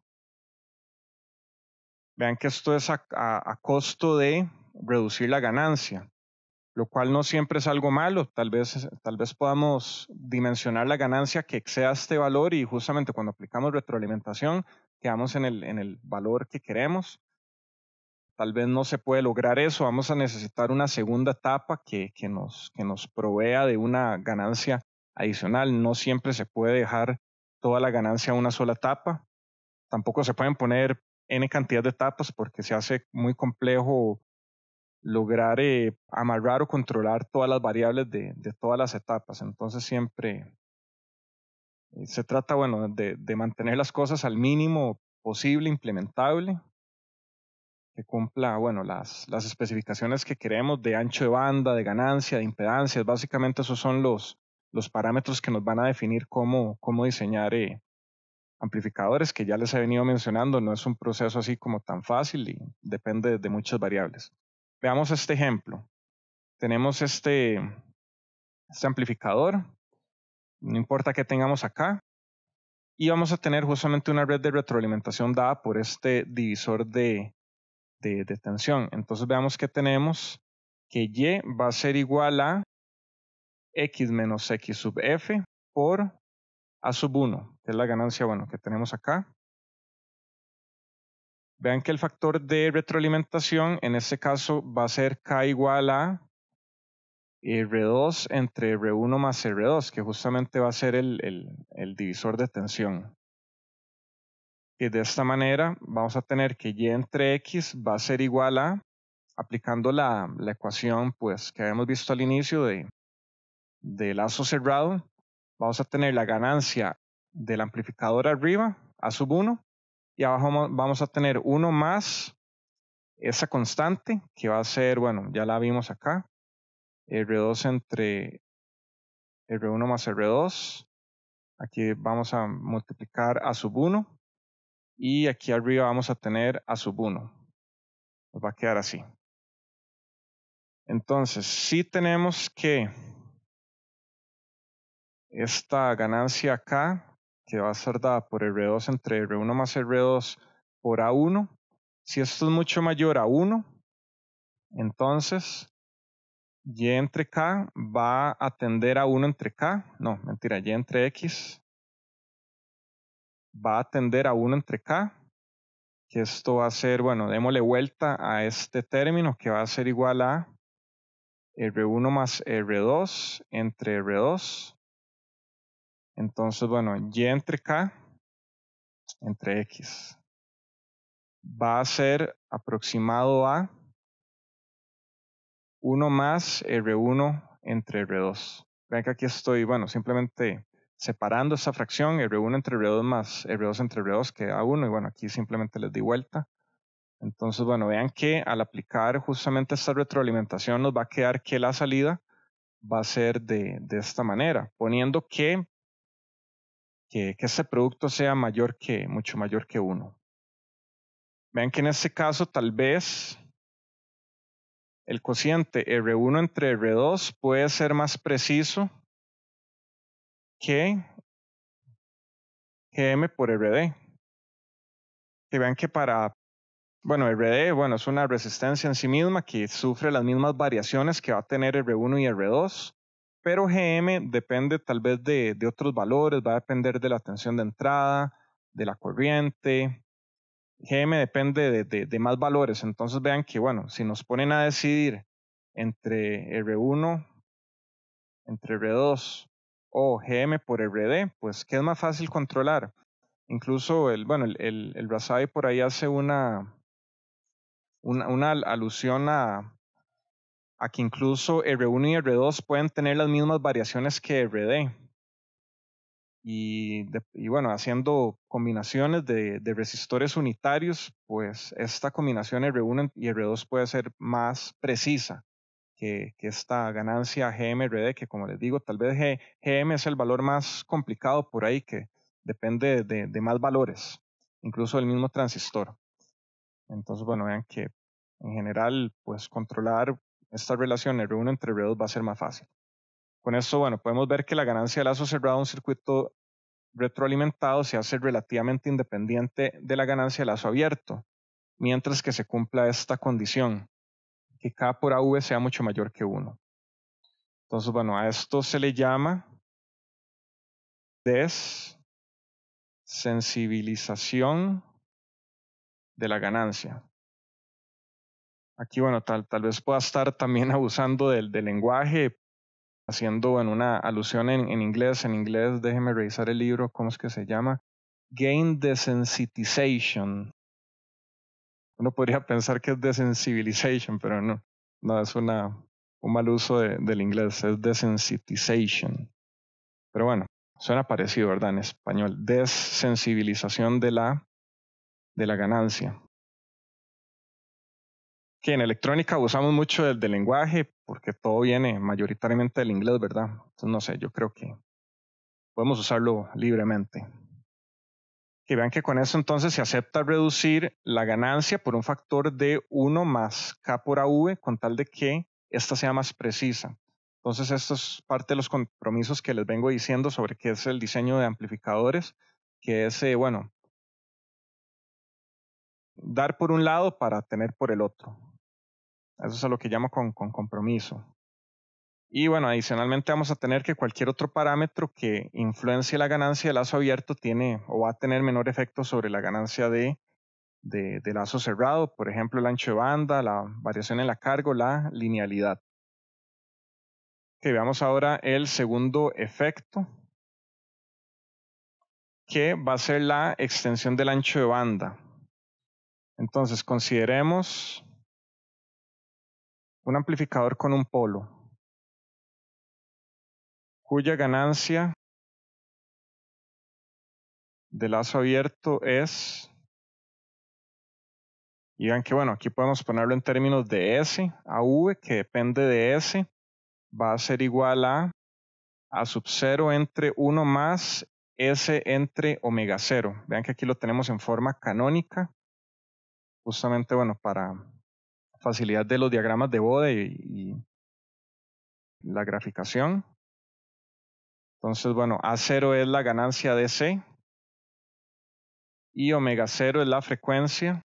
Vean que esto es a costo de reducir la ganancia, lo cual no siempre es algo malo. Tal vez podamos dimensionar la ganancia que exceda este valor y justamente cuando aplicamos retroalimentación quedamos en el valor que queremos. Tal vez no se puede lograr eso, vamos a necesitar una segunda etapa que nos provea de una ganancia adicional. No siempre se puede dejar toda la ganancia a una sola etapa. Tampoco se pueden poner N cantidad de etapas porque se hace muy complejo lograr amarrar o controlar todas las variables de todas las etapas. Entonces siempre se trata, bueno, de mantener las cosas al mínimo posible, implementable. cumpla, bueno, las especificaciones que queremos de ancho de banda, de ganancia, de impedancias. Básicamente esos son los parámetros que nos van a definir cómo diseñar amplificadores, que ya les he venido mencionando. No es un proceso así como tan fácil y depende de muchas variables. Veamos este ejemplo. Tenemos este amplificador, no importa qué tengamos acá, y vamos a tener justamente una red de retroalimentación dada por este divisor de tensión. Entonces veamos que tenemos que Y va a ser igual a X menos X sub F por A sub 1, que es la ganancia, bueno, que tenemos acá. Vean que el factor de retroalimentación en este caso va a ser K igual a R2 entre R1 más R2, que justamente va a ser el divisor de tensión. Y de esta manera vamos a tener que Y entre X va a ser igual a, aplicando la ecuación pues, que habíamos visto al inicio de lazo cerrado, vamos a tener la ganancia del amplificador arriba, A sub 1, y abajo vamos a tener 1 más esa constante, que va a ser, bueno, ya la vimos acá, R2 entre R1 más R2. Aquí vamos a multiplicar A sub 1, y aquí arriba vamos a tener A sub 1. Nos va a quedar así. Entonces, si tenemos que esta ganancia acá, que va a ser dada por R2 entre R1 más R2 por A1, si esto es mucho mayor a 1, entonces Y entre K va a tender a 1 entre K. No, mentira, Y entre X va a tender a 1 entre K. Que esto va a ser, bueno, démosle vuelta a este término que va a ser igual a R1 más R2 entre R2. Entonces, bueno, Y entre K entre X va a ser aproximado a 1 más R1 entre R2. Vean que aquí estoy, bueno, simplemente separando esta fracción, R1 entre R2 más R2 entre R2 queda 1, y bueno, aquí simplemente les di vuelta. Entonces, bueno, vean que al aplicar justamente esta retroalimentación nos va a quedar que la salida va a ser de esta manera, poniendo que este producto sea mucho mayor que 1. Vean que en este caso tal vez el cociente R1 entre R2 puede ser más preciso que GM por RD. Que vean que bueno, RD, bueno, es una resistencia en sí misma que sufre las mismas variaciones que va a tener R1 y R2, pero GM depende tal vez de otros valores, va a depender de la tensión de entrada, de la corriente. GM depende de más valores. Entonces vean que, bueno, si nos ponen a decidir entre R1, entre R2 o GM por RD, pues ¿qué es más fácil controlar? Incluso el Razavi por ahí hace una alusión a que incluso R1 y R2 pueden tener las mismas variaciones que RD. Y bueno, haciendo combinaciones de resistores unitarios, pues esta combinación R1 y R2 puede ser más precisa que esta ganancia GM-RD, que como les digo, tal vez GM es el valor más complicado por ahí, que depende de más valores, incluso del mismo transistor. Entonces, bueno, vean que en general, pues controlar esta relación R1 entre R2 va a ser más fácil. Con esto, bueno, podemos ver que la ganancia de lazo cerrado en un circuito retroalimentado se hace relativamente independiente de la ganancia de lazo abierto, mientras que se cumpla esta condición, que K por AV sea mucho mayor que 1. Entonces, bueno, a esto se le llama desensibilización de la ganancia. Aquí, bueno, tal vez pueda estar también abusando del lenguaje, haciendo bueno, una alusión en inglés. En inglés, déjeme revisar el libro, ¿cómo es que se llama? Gain desensitization. Uno podría pensar que es desensibilization, pero no es un mal uso del inglés, es desensitization. Pero bueno, suena parecido, ¿verdad? En español, desensibilización de la ganancia. que en electrónica usamos mucho del lenguaje porque todo viene mayoritariamente del inglés, ¿verdad? Entonces, no sé, yo creo que podemos usarlo libremente. Que vean que con eso entonces se acepta reducir la ganancia por un factor de 1 más K por AV con tal de que esta sea más precisa. Entonces esto es parte de los compromisos que les vengo diciendo sobre qué es el diseño de amplificadores, que es, bueno, dar por un lado para tener por el otro. Eso es a lo que llamo con compromiso. Y bueno, adicionalmente vamos a tener que cualquier otro parámetro que influencie la ganancia de lazo abierto tiene o va a tener menor efecto sobre la ganancia de lazo cerrado, por ejemplo, el ancho de banda, la variación en la carga o la linealidad. Que veamos ahora el segundo efecto, que va a ser la extensión del ancho de banda. Entonces, consideremos un amplificador con un polo, cuya ganancia de lazo abierto es, y vean que bueno, aquí podemos ponerlo en términos de S, a V, que depende de S, va a ser igual a sub 0 entre 1 más S entre omega 0. Vean que aquí lo tenemos en forma canónica, justamente, bueno, para facilidad de los diagramas de Bode y la graficación. Entonces, bueno, A0 es la ganancia de C y omega 0 es la frecuencia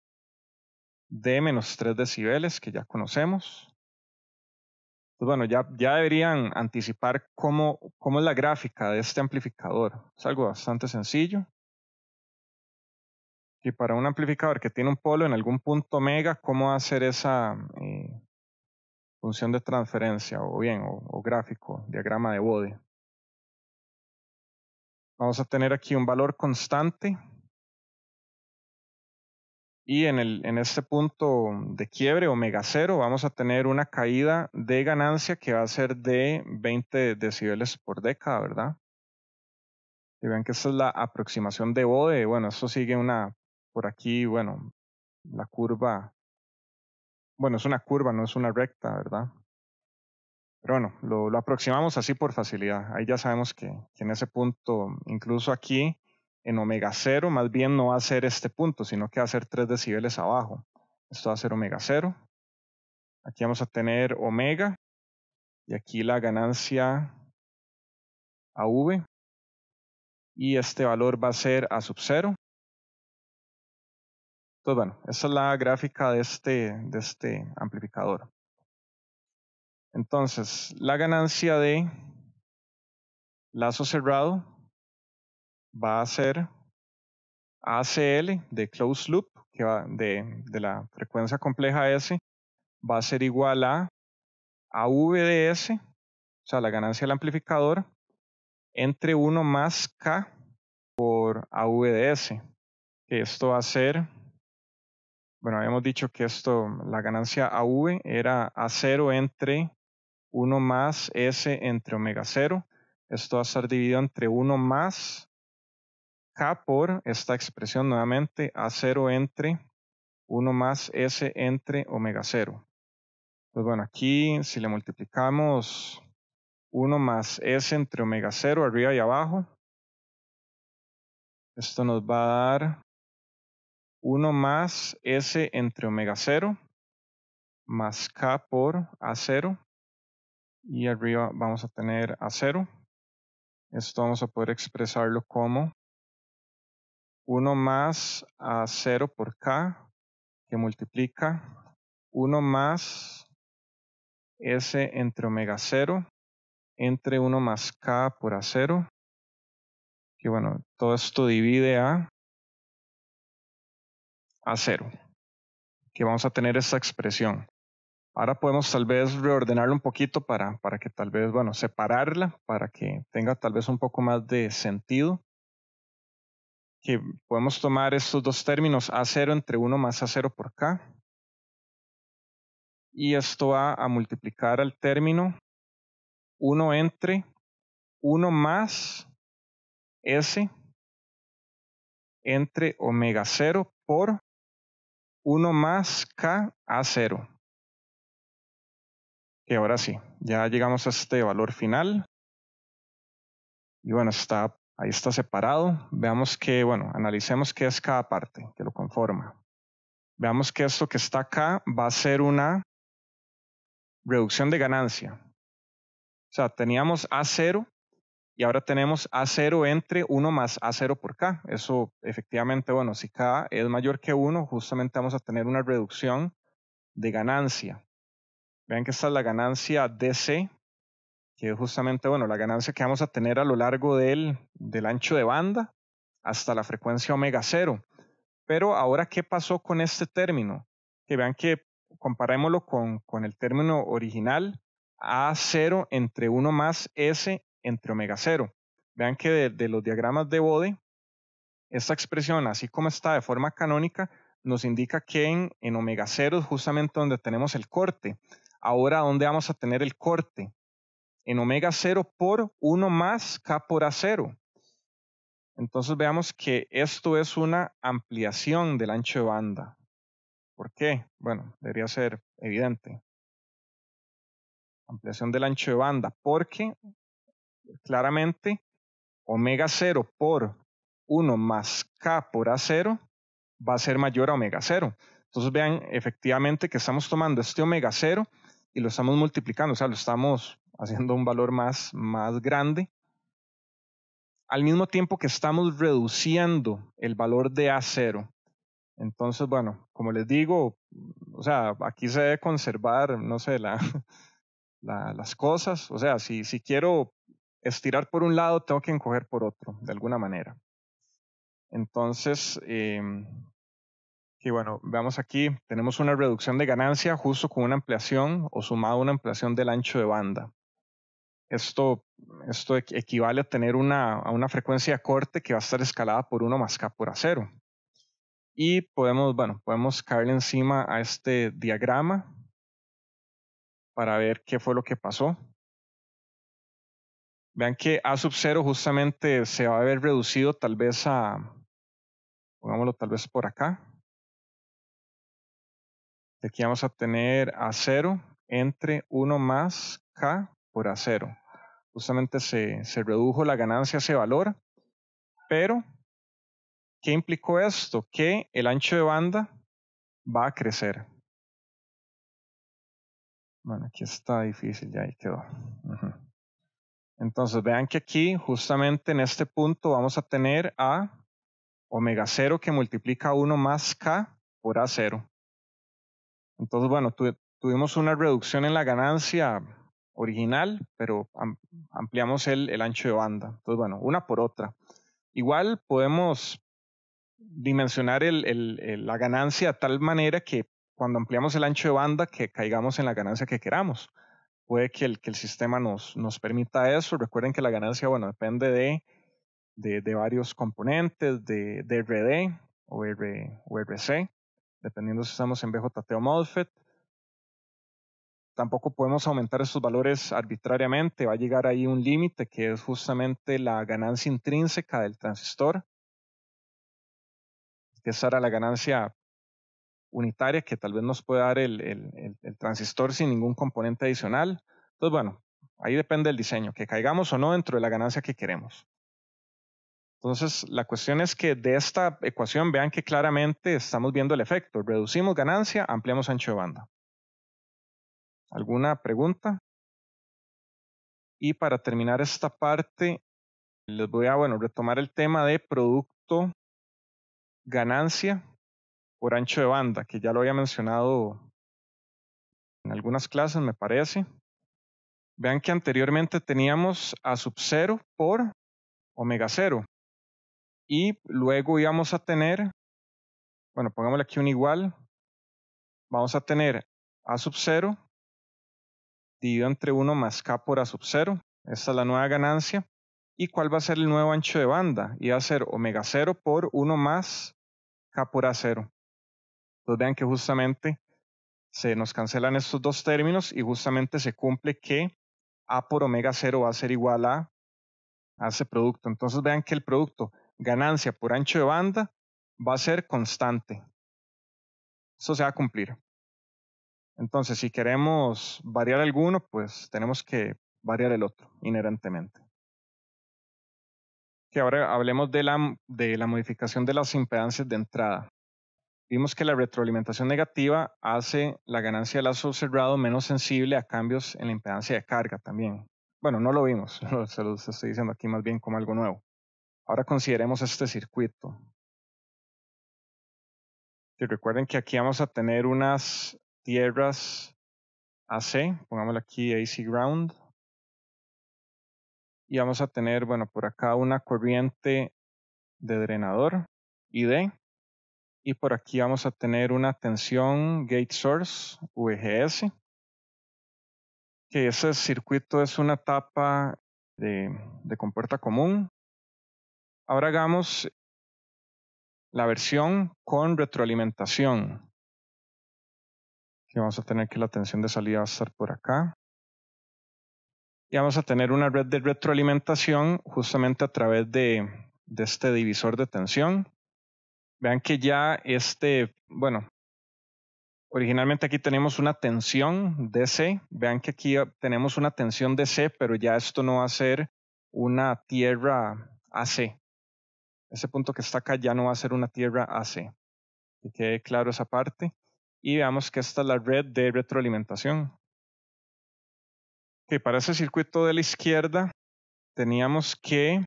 de menos 3 decibeles, que ya conocemos. Pues bueno, ya deberían anticipar cómo es la gráfica de este amplificador. Es algo bastante sencillo. Y para un amplificador que tiene un polo en algún punto omega, ¿cómo hacer esa función de transferencia o gráfico, diagrama de Bode? Vamos a tener aquí un valor constante y en este punto de quiebre, omega 0, vamos a tener una caída de ganancia que va a ser de 20 decibeles por década, ¿verdad? Y vean que esta es la aproximación de Bode. Bueno, esto sigue por aquí, bueno, la curva, bueno, es una curva, no es una recta, ¿verdad? Pero bueno, lo aproximamos así por facilidad. Ahí ya sabemos que en ese punto, incluso aquí en omega 0, más bien no va a ser este punto, sino que va a ser 3 decibeles abajo. Esto va a ser omega 0. Aquí vamos a tener omega y aquí la ganancia AV. Y este valor va a ser a sub 0. Entonces, bueno, esta es la gráfica de este amplificador. Entonces, la ganancia de lazo cerrado va a ser ACL de closed loop, que va de la frecuencia compleja S, va a ser igual a AV de S, o sea, la ganancia del amplificador, entre 1 más K por AV de S. Que esto va a ser, bueno, habíamos dicho que la ganancia AV era A0 entre 1 más S entre omega 0. Esto va a estar dividido entre 1 más K por esta expresión nuevamente, A0 entre 1 más S entre omega 0. Pues bueno, aquí si le multiplicamos 1 más S entre omega 0 arriba y abajo, esto nos va a dar 1 más S entre omega 0 más K por A0 y arriba vamos a tener A0. Esto vamos a poder expresarlo como 1 más A0 por K que multiplica 1 más S entre omega 0 entre 1 más K por A0, que bueno, todo esto divide a 0, que vamos a tener esta expresión. Ahora podemos tal vez reordenarlo un poquito para que tal vez, bueno, separarla, para que tenga tal vez un poco más de sentido. Que podemos tomar estos dos términos, A0 entre 1 más A0 por K. Y esto va a multiplicar al término 1 entre 1 más S entre omega 0 por 1 más K A0. Que ahora sí, ya llegamos a este valor final. Y bueno, ahí está separado. Veamos que, bueno, analicemos qué es cada parte que lo conforma. Veamos que esto que está acá va a ser una reducción de ganancia. O sea, teníamos A0 y ahora tenemos A0 entre 1 más A0 por K. Eso efectivamente, bueno, si K es mayor que 1, justamente vamos a tener una reducción de ganancia. Vean que esta es la ganancia DC, que es justamente, bueno, la ganancia que vamos a tener a lo largo del ancho de banda hasta la frecuencia omega 0. Pero ahora, ¿qué pasó con este término? Que vean que comparémoslo con el término original, A0 entre 1 más S entre omega 0. Vean que de los diagramas de Bode, esta expresión, así como está de forma canónica, nos indica que en omega 0 es justamente donde tenemos el corte. Ahora, ¿dónde vamos a tener el corte? En omega 0 por 1 más K por A0. Entonces veamos que esto es una ampliación del ancho de banda. ¿Por qué? Bueno, debería ser evidente. Ampliación del ancho de banda, porque claramente omega 0 por 1 más K por A0 va a ser mayor a omega 0. Entonces vean efectivamente que estamos tomando este omega 0 y lo estamos multiplicando, o sea, lo estamos haciendo un valor más grande, al mismo tiempo que estamos reduciendo el valor de A0. Entonces, bueno, como les digo, o sea, aquí se debe conservar, no sé, las cosas. O sea, si quiero estirar por un lado, tengo que encoger por otro, de alguna manera. Entonces, que bueno, veamos aquí, tenemos una reducción de ganancia justo con una ampliación o sumado a una ampliación del ancho de banda. Esto equivale a tener a una frecuencia de corte que va a estar escalada por 1 más K por A0. Y podemos caerle encima a este diagrama para ver qué fue lo que pasó. Vean que A sub 0 justamente se va a ver reducido tal vez pongámoslo tal vez por acá. Aquí vamos a tener A0 entre 1 más K por A0. Justamente se redujo la ganancia a ese valor, pero ¿qué implicó esto? Que el ancho de banda va a crecer. Bueno, aquí está difícil, ya ahí quedó. Entonces vean que aquí, justamente en este punto, vamos a tener a omega 0 que multiplica 1 más K por A0. Entonces, bueno, tuvimos una reducción en la ganancia original, pero ampliamos el ancho de banda. Entonces, bueno, una por otra. Igual podemos dimensionar la ganancia de tal manera que cuando ampliamos el ancho de banda, que caigamos en la ganancia que queramos. Puede que el sistema nos permita eso. Recuerden que la ganancia, bueno, depende de varios componentes, de RD o RC, dependiendo si estamos en BJT o MOSFET. Tampoco podemos aumentar esos valores arbitrariamente. Va a llegar ahí un límite que es justamente la ganancia intrínseca del transistor, que esa era la ganancia unitaria que tal vez nos puede dar el transistor sin ningún componente adicional. Entonces, bueno, ahí depende del diseño, que caigamos o no dentro de la ganancia que queremos. Entonces, la cuestión es que de esta ecuación vean que claramente estamos viendo el efecto. Reducimos ganancia, ampliamos ancho de banda. ¿Alguna pregunta? Y para terminar esta parte, les voy a retomar el tema de producto ganancia por ancho de banda, que ya lo había mencionado en algunas clases, me parece. Vean que anteriormente teníamos A sub 0 por omega 0. Y luego íbamos a tener, bueno, pongámosle aquí un igual. Vamos a tener A sub 0 dividido entre 1 más K por A sub 0. Esta es la nueva ganancia. ¿Y cuál va a ser el nuevo ancho de banda? Y va a ser omega 0 por 1 más K por A0. Entonces vean que justamente se nos cancelan estos dos términos y justamente se cumple que A por omega 0 va a ser igual a ese producto. Entonces vean que el producto ganancia por ancho de banda va a ser constante. Eso se va a cumplir. Entonces, si queremos variar alguno, pues tenemos que variar el otro inherentemente. Que ahora hablemos de la modificación de las impedancias de entrada. Vimos que la retroalimentación negativa hace la ganancia de lazo cerrado menos sensible a cambios en la impedancia de carga también. Bueno, no lo vimos, se lo estoy diciendo aquí más bien como algo nuevo. Ahora consideremos este circuito. Y recuerden que aquí vamos a tener unas tierras AC, pongámosle aquí AC ground. Y vamos a tener, bueno, por acá una corriente de drenador ID. Y por aquí vamos a tener una tensión gate source VGS. Que ese circuito es una tapa de compuerta común. Ahora hagamos la versión con retroalimentación. Que vamos a tener que la tensión de salida va a estar por acá. Y vamos a tener una red de retroalimentación justamente a través de este divisor de tensión. Vean que ya bueno, originalmente aquí tenemos una tensión DC. Vean que aquí tenemos una tensión DC, pero ya esto no va a ser una tierra AC. Ese punto que está acá ya no va a ser una tierra AC. Que quede claro esa parte. Y veamos que esta es la red de retroalimentación. Que para ese circuito de la izquierda teníamos que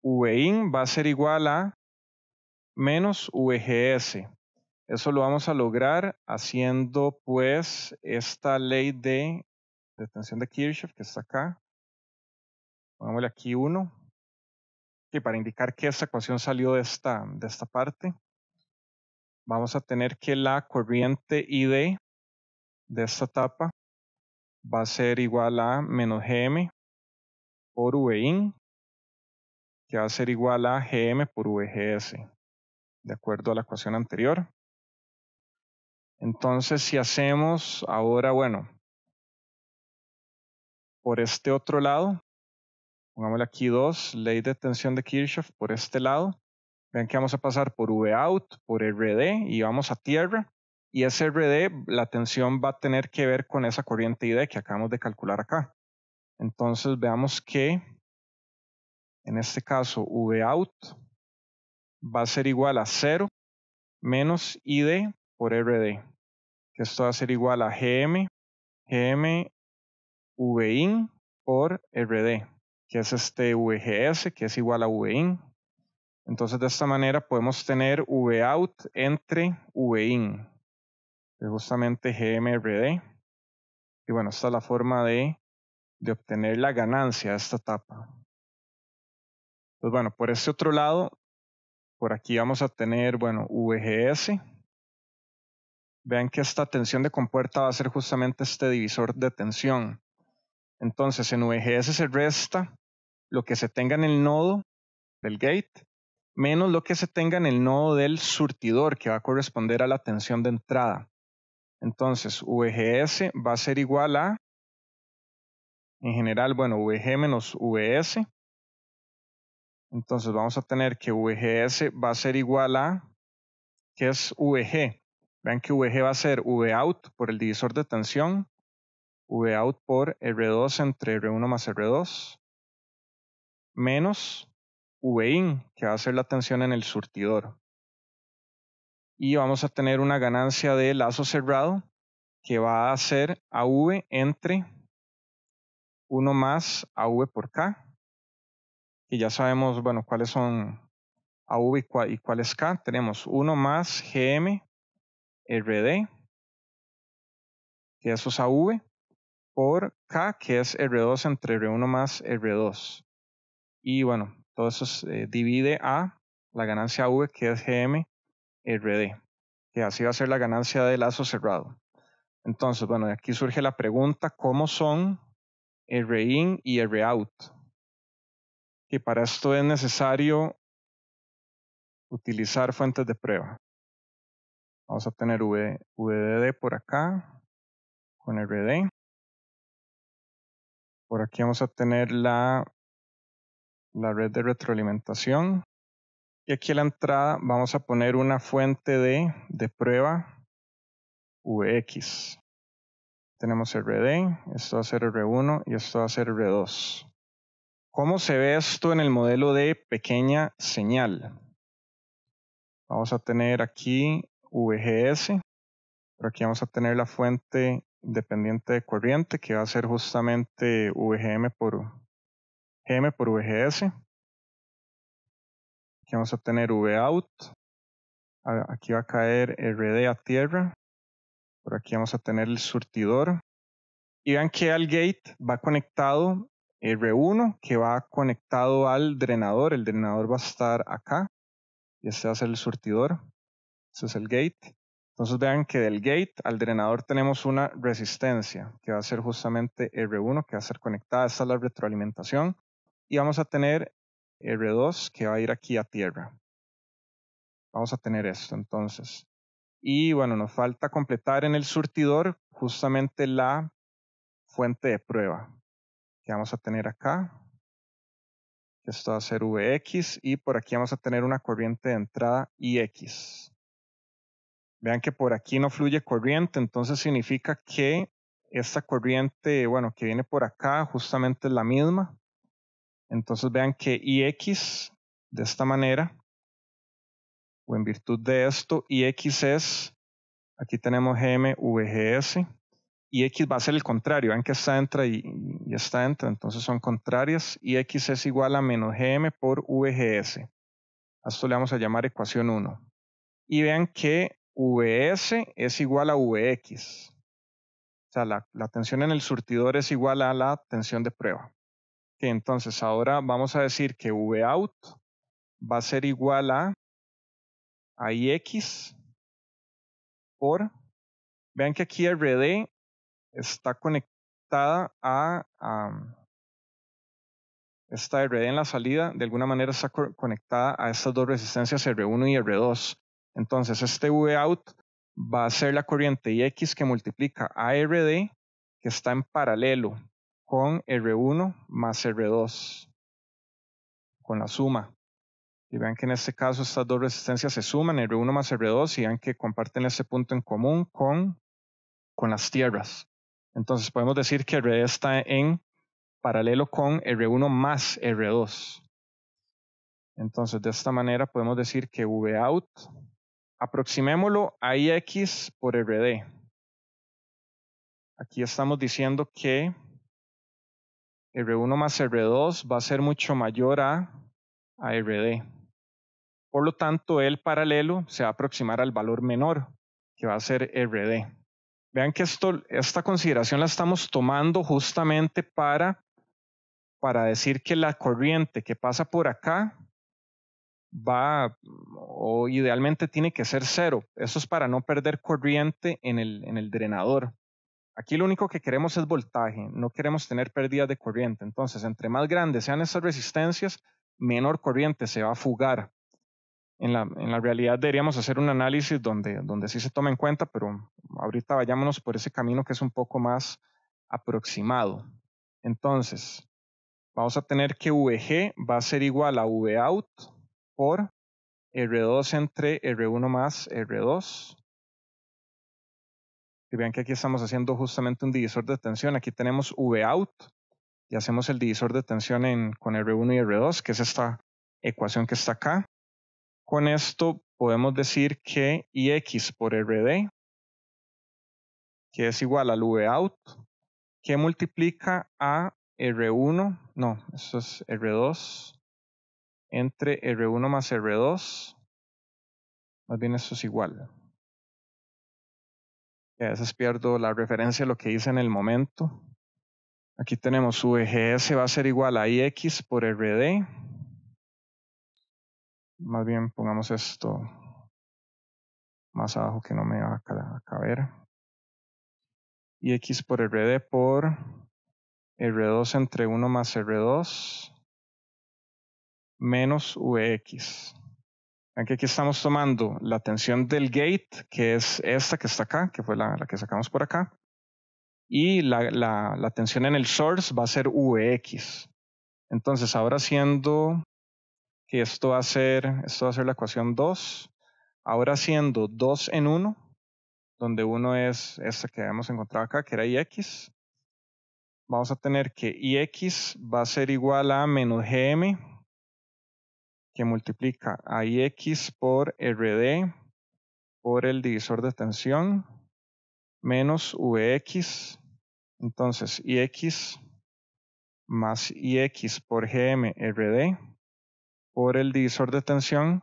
Vin va a ser igual a menos VGS. Eso lo vamos a lograr haciendo pues esta ley de tensión de Kirchhoff que está acá. Pongámosle aquí 1. Y para indicar que esta ecuación salió de esta parte, vamos a tener que la corriente ID de esta etapa va a ser igual a menos Gm por Vin, que va a ser igual a Gm por VGS, de acuerdo a la ecuación anterior. Entonces, si hacemos ahora, bueno, por este otro lado, pongámosle aquí 2, ley de tensión de Kirchhoff por este lado. Vean que vamos a pasar por Vout, por RD y vamos a tierra. Y ese RD, la tensión va a tener que ver con esa corriente ID que acabamos de calcular acá. Entonces veamos que en este caso Vout va a ser igual a 0 menos ID por RD. Que esto va a ser igual a Gm Vin por RD, que es este VGS, que es igual a Vin. Entonces de esta manera podemos tener Vout entre Vin, que es justamente GMRD. Y bueno, esta es la forma de obtener la ganancia de esta etapa. Pues bueno, por este otro lado, por aquí vamos a tener, bueno, VGS. Vean que esta tensión de compuerta va a ser justamente este divisor de tensión. Entonces en VGS se resta lo que se tenga en el nodo del gate menos lo que se tenga en el nodo del surtidor que va a corresponder a la tensión de entrada. Entonces VGS va a ser igual a, en general, bueno, VG menos VS. Entonces vamos a tener que VGS va a ser igual a, ¿qué es VG? Vean que VG va a ser Vout por el divisor de tensión, Vout por R2 entre R1 más R2, menos Vin, que va a ser la tensión en el surtidor. Y vamos a tener una ganancia de lazo cerrado que va a ser AV entre 1 más AV por K, que ya sabemos, bueno, cuáles son AV y cuál es K. Tenemos 1 más GM RD, que eso es AV, por K, que es R2 entre R1 más R2. Y bueno, todo eso divide a la ganancia AV, que es GM RD, que así va a ser la ganancia de lazo cerrado. Entonces, bueno, de aquí surge la pregunta, ¿cómo son RIN y ROUT? Y para esto es necesario utilizar fuentes de prueba. Vamos a tener VDD por acá con RD. Por aquí vamos a tener la red de retroalimentación. Y aquí a la entrada vamos a poner una fuente de prueba Vx. Tenemos RD, esto va a ser R1 y esto va a ser R2. ¿Cómo se ve esto en el modelo de pequeña señal? Vamos a tener aquí VGS, por aquí vamos a tener la fuente independiente de corriente que va a ser justamente VGM por VGS. Aquí vamos a tener Vout, aquí va a caer RD a tierra, por aquí vamos a tener el surtidor. Y vean que al gate va conectado R1 que va conectado al drenador. El drenador va a estar acá y este va a ser el surtidor. Este es el gate. Entonces vean que del gate al drenador tenemos una resistencia que va a ser justamente R1 que va a ser conectada. Esta es la retroalimentación. Y vamos a tener R2 que va a ir aquí a tierra. Vamos a tener esto entonces. Y bueno, nos falta completar en el surtidor justamente la fuente de prueba que vamos a tener acá. Esto va a ser Vx y por aquí vamos a tener una corriente de entrada Ix. Vean que por aquí no fluye corriente, entonces significa que esta corriente, bueno, que viene por acá justamente es la misma. Entonces vean que Ix de esta manera, o en virtud de esto, Ix es, aquí tenemos GMVGS, y X va a ser el contrario, vean que esta entra y esta entra, entonces son contrarias, y X es igual a menos GM por VGS. A esto le vamos a llamar ecuación 1. Y vean que Vs es igual a Vx. O sea, la tensión en el surtidor es igual a la tensión de prueba. Okay, entonces ahora vamos a decir que Vout va a ser igual a Ix por, vean que aquí RD está conectada a esta RD en la salida, de alguna manera está conectada a estas dos resistencias R1 y R2. Entonces este Vout va a ser la corriente Ix que multiplica a RD que está en paralelo con R1 más R2, con la suma. Y vean que en este caso estas dos resistencias se suman, R1 más R2, y vean que comparten este punto en común con las tierras. Entonces podemos decir que RD está en paralelo con R1 más R2. Entonces de esta manera podemos decir que Vout, aproximémoslo a Ix por RD. Aquí estamos diciendo que R1 más R2 va a ser mucho mayor a RD. Por lo tanto, el paralelo se va a aproximar al valor menor, que va a ser RD. Vean que esta consideración la estamos tomando justamente para decir que la corriente que pasa por acá va, o idealmente tiene que ser cero. Eso es para no perder corriente en el drenador. Aquí lo único que queremos es voltaje, no queremos tener pérdidas de corriente. Entonces, entre más grandes sean estas resistencias, menor corriente se va a fugar. En la realidad deberíamos hacer un análisis donde sí se toma en cuenta, pero ahorita vayámonos por ese camino que es un poco más aproximado. Entonces, vamos a tener que VG va a ser igual a Vout por R2 entre R1 más R2. Y vean que aquí estamos haciendo justamente un divisor de tensión. Aquí tenemos Vout y hacemos el divisor de tensión con R1 y R2, que es esta ecuación que está acá. Con esto podemos decir que Ix por RD, que es igual al Vout, que multiplica a R1, no, esto es R2, entre R1 más R2, más bien esto es igual. Y a veces pierdo la referencia a lo que hice en el momento. Aquí tenemos VGS va a ser igual a Ix por RD. Más bien pongamos esto más abajo que no me va a caber. Ix por RD por R2 entre 1 más R2 menos Vx. Aquí estamos tomando la tensión del gate, que es esta que está acá, que fue la que sacamos por acá. Y la tensión en el source va a ser Vx. Entonces ahora haciendo que esto va a ser la ecuación 2. Ahora haciendo 2 en 1, donde uno es este que habíamos encontrado acá, que era Ix. Vamos a tener que Ix va a ser igual a menos Gm, que multiplica a Ix por Rd por el divisor de tensión, menos Vx. Entonces, Ix más Ix por Gm Rd por el divisor de tensión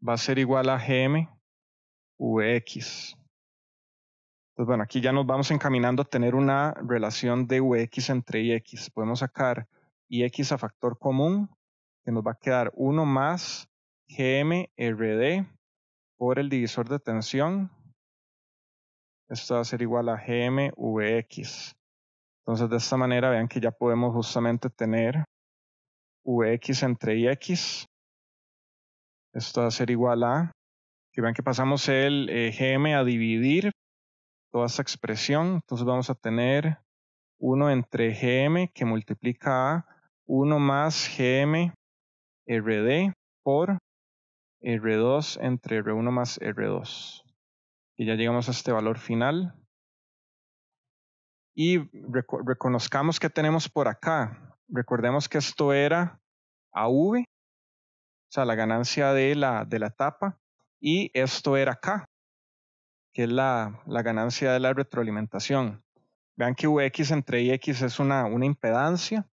va a ser igual a Gm Vx. Entonces, bueno, aquí ya nos vamos encaminando a tener una relación de Vx entre Ix. Podemos sacar Ix a factor común, que nos va a quedar 1 más Gm Rd por el divisor de tensión. Esto va a ser igual a Gm Vx. Entonces, de esta manera, vean que ya podemos justamente tener Vx entre Ix. Esto va a ser igual a, que vean que pasamos el Gm a dividir toda esta expresión. Entonces vamos a tener 1 entre Gm que multiplica a 1 más Gm Rd por R2 entre R1 más R2. Y ya llegamos a este valor final. Y reconozcamos que tenemos por acá. Recordemos que esto era AV, o sea, la ganancia de la etapa. Y esto era K, que es la ganancia de la retroalimentación. Vean que Vx entre Ix es una impedancia.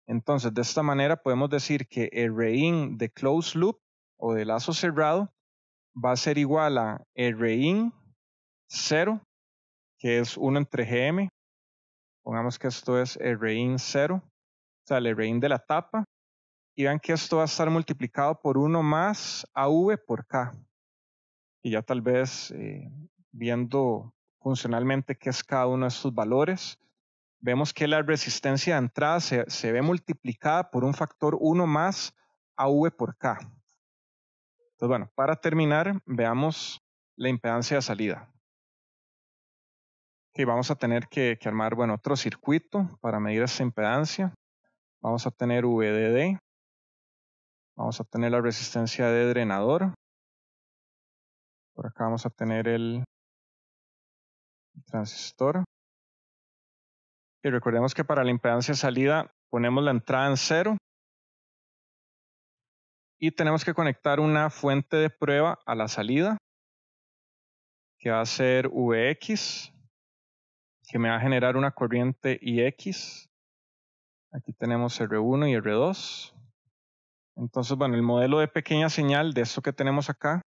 Entonces, de esta manera podemos decir que el Rin de closed loop o de lazo cerrado va a ser igual a Rin 0, que es 1 entre Gm. Pongamos que esto es Rin 0, o sea, el Rin de la tapa. Y vean que esto va a estar multiplicado por 1 más AV por K. Y ya tal vez viendo funcionalmente qué es cada uno de estos valores, vemos que la resistencia de entrada se ve multiplicada por un factor 1 más AV por K. Entonces, bueno, para terminar, veamos la impedancia de salida. Okay, vamos a tener que armar, bueno, otro circuito para medir esta impedancia. Vamos a tener VDD. Vamos a tener la resistencia de drenador. Por acá vamos a tener el transistor. Y recordemos que para la impedancia de salida ponemos la entrada en 0. Y tenemos que conectar una fuente de prueba a la salida, que va a ser Vx, que me va a generar una corriente Ix. Aquí tenemos R1 y R2. Entonces, bueno, el modelo de pequeña señal de esto que tenemos acá,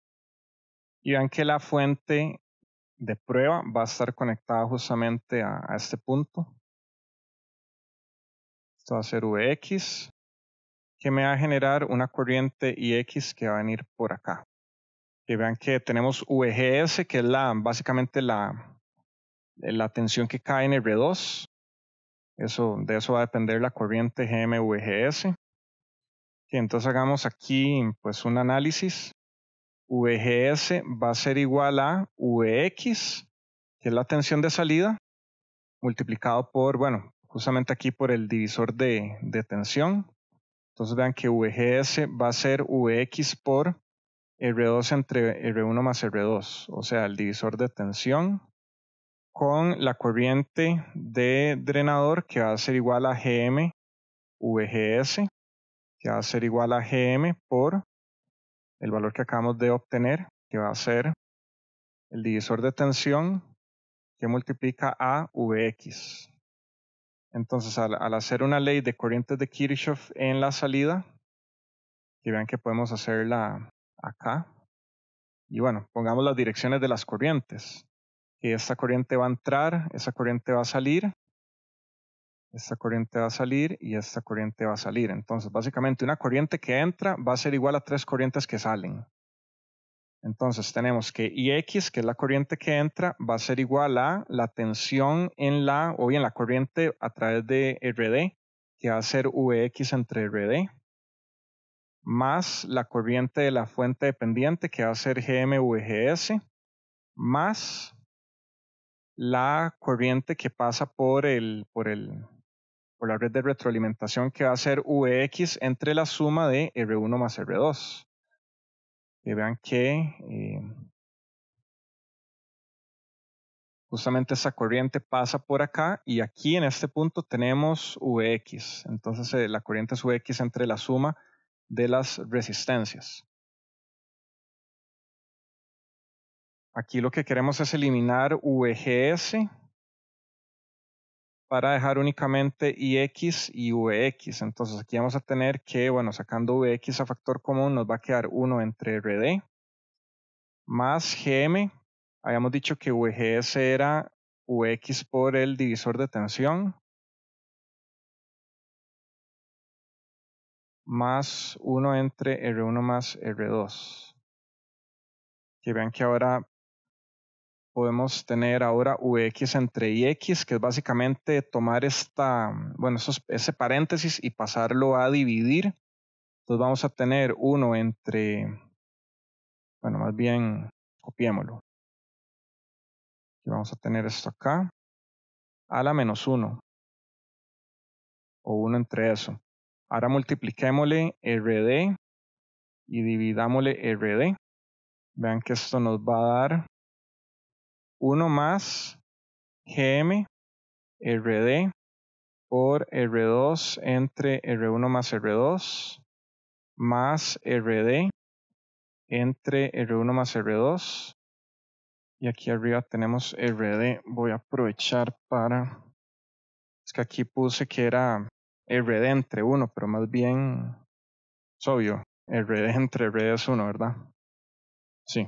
y vean que la fuente de prueba va a estar conectada justamente a este punto. Esto va a ser Vx, que me va a generar una corriente Ix que va a venir por acá. Y vean que tenemos Vgs, que es básicamente la tensión que cae en R2. De eso va a depender la corriente GM-VGS. Y entonces hagamos aquí pues un análisis. VGS va a ser igual a Vx, que es la tensión de salida, multiplicado por, bueno, justamente aquí por el divisor de tensión. Entonces vean que VGS va a ser Vx por R2 entre R1 más R2, o sea, el divisor de tensión, con la corriente de drenador que va a ser igual a Gm VGS, que va a ser igual a Gm por el valor que acabamos de obtener, que va a ser el divisor de tensión que multiplica a Vx. Entonces, al hacer una ley de corrientes de Kirchhoff en la salida, que vean que podemos hacerla acá, y bueno, pongamos las direcciones de las corrientes. Que esta corriente va a entrar, esa corriente va a salir, esta corriente va a salir y esta corriente va a salir. Entonces, básicamente una corriente que entra va a ser igual a 3 corrientes que salen. Entonces, tenemos que Ix, que es la corriente que entra, va a ser igual a la tensión en la corriente a través de Rd, que va a ser Vx entre Rd, más la corriente de la fuente dependiente, que va a ser GmVGS, más la corriente que pasa por la red de retroalimentación, que va a ser Vx entre la suma de R1 más R2. Y vean que justamente esa corriente pasa por acá y aquí en este punto tenemos Vx. Entonces la corriente es Vx entre la suma de las resistencias. Aquí lo que queremos es eliminar Vgs para dejar únicamente Ix y Vx. Entonces aquí vamos a tener que, bueno, sacando Vx a factor común nos va a quedar 1 entre Rd más Gm. Habíamos dicho que Vgs era Vx por el divisor de tensión más 1 entre R1 más R2. Que vean que ahora podemos tener ahora Vx entre Ix, que es básicamente tomar ese paréntesis y pasarlo a dividir. Entonces vamos a tener 1 entre, bueno, más bien copiémoslo. Y vamos a tener esto acá a la menos 1 o 1 entre eso. Ahora multipliquémosle Rd y dividámosle Rd. Vean que esto nos va a dar 1 más Gm Rd por R2 entre R1 más R2 más Rd entre R1 más R2. Y aquí arriba tenemos Rd. Voy a aprovechar para... Es que aquí puse que era Rd entre 1, pero más bien es obvio. Rd entre Rd es 1, ¿verdad? Sí.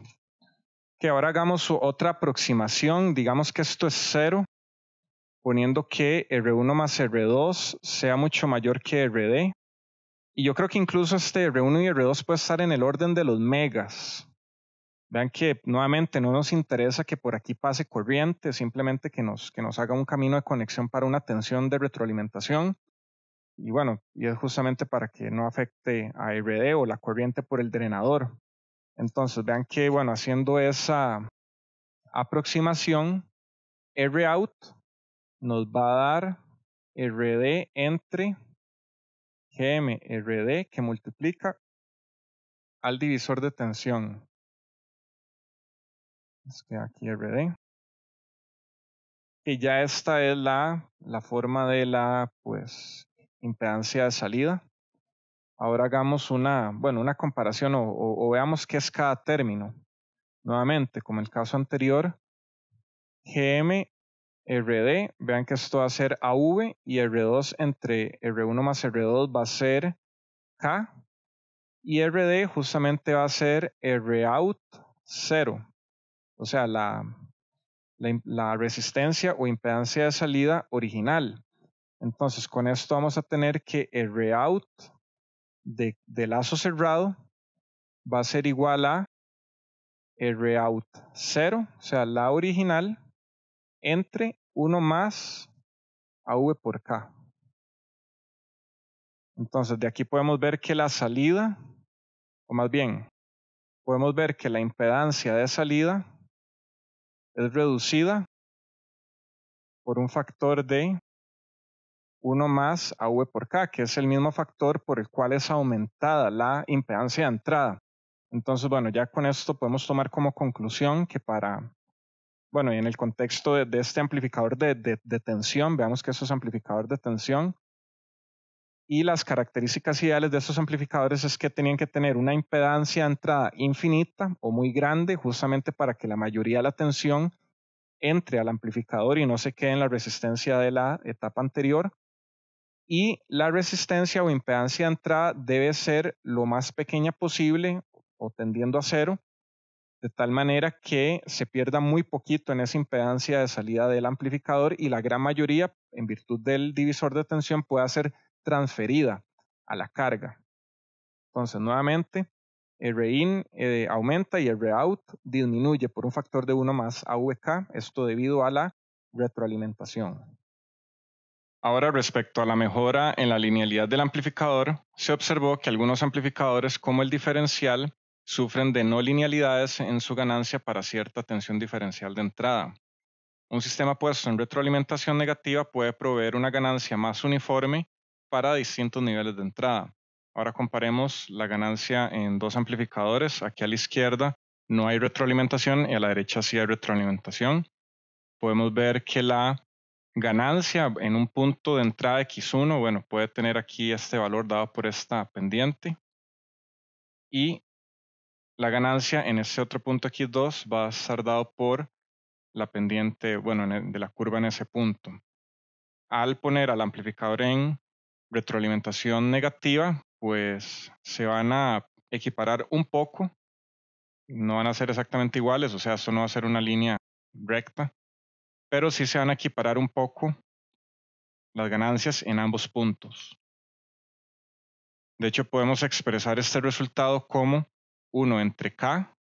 Que ahora hagamos otra aproximación. Digamos que esto es 0, poniendo que R1 más R2 sea mucho mayor que Rd. Y yo creo que incluso este R1 y R2 puede estar en el orden de los megas. Vean que nuevamente no nos interesa que por aquí pase corriente, simplemente que nos haga un camino de conexión para una tensión de retroalimentación. Y bueno, y es justamente para que no afecte a RD o la corriente por el drenador. Entonces vean que, bueno, haciendo esa aproximación, Rout nos va a dar RD entre Gm RD que multiplica al divisor de tensión. Es que aquí RD. Y ya esta es la forma de la impedancia de salida. Ahora hagamos una comparación o veamos qué es cada término. Nuevamente, como el caso anterior, Gm Rd, vean que esto va a ser AV y R2 entre R1 más R2 va a ser K y Rd justamente va a ser Rout 0. O sea, la resistencia o impedancia de salida original. Entonces, con esto vamos a tener que el Rout de lazo cerrado va a ser igual a el Rout 0, o sea, la original, entre 1 más AV por K. Entonces, de aquí podemos ver que la salida, o más bien, podemos ver que la impedancia de salida es reducida por un factor de 1 más AV por K, que es el mismo factor por el cual es aumentada la impedancia de entrada. Entonces, bueno, ya con esto podemos tomar como conclusión que y en el contexto de este amplificador de tensión, veamos que eso es amplificador de tensión, y las características ideales de estos amplificadores es que tenían que tener una impedancia de entrada infinita o muy grande, justamente para que la mayoría de la tensión entre al amplificador y no se quede en la resistencia de la etapa anterior. Y la resistencia o impedancia de entrada debe ser lo más pequeña posible o tendiendo a cero, de tal manera que se pierda muy poquito en esa impedancia de salida del amplificador y la gran mayoría, en virtud del divisor de tensión, pueda ser transferida a la carga. Entonces, nuevamente, el Rin aumenta y el Rout disminuye por un factor de 1 más AVK, esto debido a la retroalimentación. Ahora, respecto a la mejora en la linealidad del amplificador, se observó que algunos amplificadores, como el diferencial, sufren de no linealidades en su ganancia para cierta tensión diferencial de entrada. Un sistema puesto en retroalimentación negativa puede proveer una ganancia más uniforme para distintos niveles de entrada. Ahora comparemos la ganancia en dos amplificadores. Aquí a la izquierda no hay retroalimentación y a la derecha sí hay retroalimentación. podemos ver que la ganancia en un punto de entrada x1, bueno, puede tener aquí este valor dado por esta pendiente. Y la ganancia en ese otro punto x2 va a estar dado por la pendiente, bueno, de la curva en ese punto. Al poner al amplificador en retroalimentación negativa, pues se van a equiparar un poco, no van a ser exactamente iguales, o sea, esto no va a ser una línea recta, pero sí se van a equiparar un poco las ganancias en ambos puntos. De hecho, podemos expresar este resultado como 1 entre k,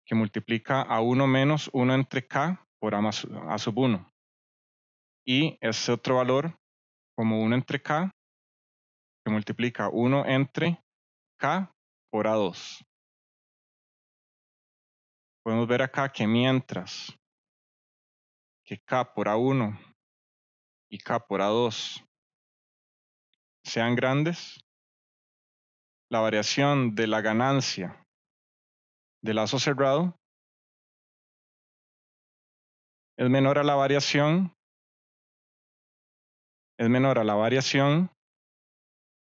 que multiplica a 1 menos 1 entre k por a sub 1. Y este otro valor como 1 entre k, que multiplica 1 entre k por a2. Podemos ver acá que mientras que k por a1 y k por a2 sean grandes, la variación de la ganancia del lazo cerrado es menor a la variación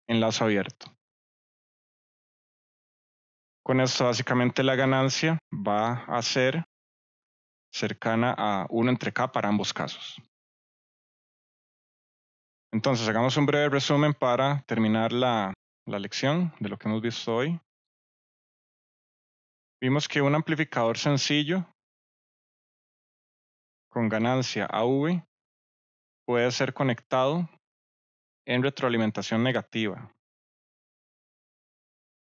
en lazo abierto. Con esto básicamente la ganancia va a ser cercana a 1 entre k para ambos casos. Entonces hagamos un breve resumen para terminar la lección de lo que hemos visto hoy. Vimos que un amplificador sencillo con ganancia AV puede ser conectado en retroalimentación negativa.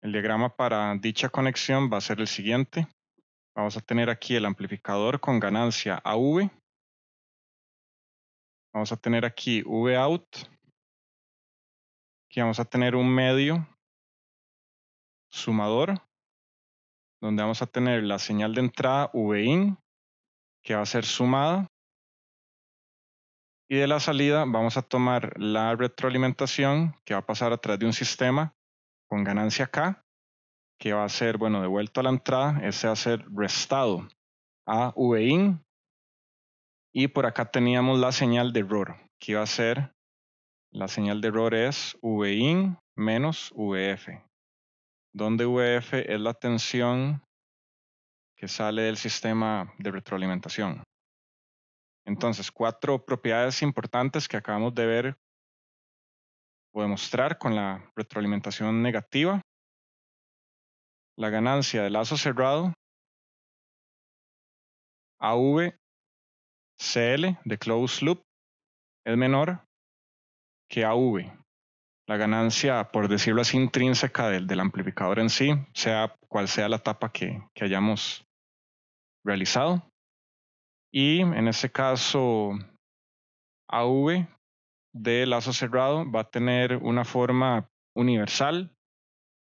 El diagrama para dicha conexión va a ser el siguiente. Vamos a tener aquí el amplificador con ganancia AV. Vamos a tener aquí Vout. Aquí vamos a tener un medio sumador, donde vamos a tener la señal de entrada Vin, que va a ser sumada. Y de la salida vamos a tomar la retroalimentación, que va a pasar a través de un sistema con ganancia K, que va a ser, bueno, devuelto a la entrada. Ese va a ser restado a Vin. Y por acá teníamos la señal de error, que iba a ser, la señal de error es Vin menos Vf, donde Vf es la tensión que sale del sistema de retroalimentación. Entonces, 4 propiedades importantes que acabamos de ver o demostrar con la retroalimentación negativa. La ganancia de lazo cerrado AVCL de closed loop es menor que AV. La ganancia, por decirlo así, intrínseca del amplificador en sí, sea cual sea la etapa que hayamos realizado. Y en este caso, AV de lazo cerrado va a tener una forma universal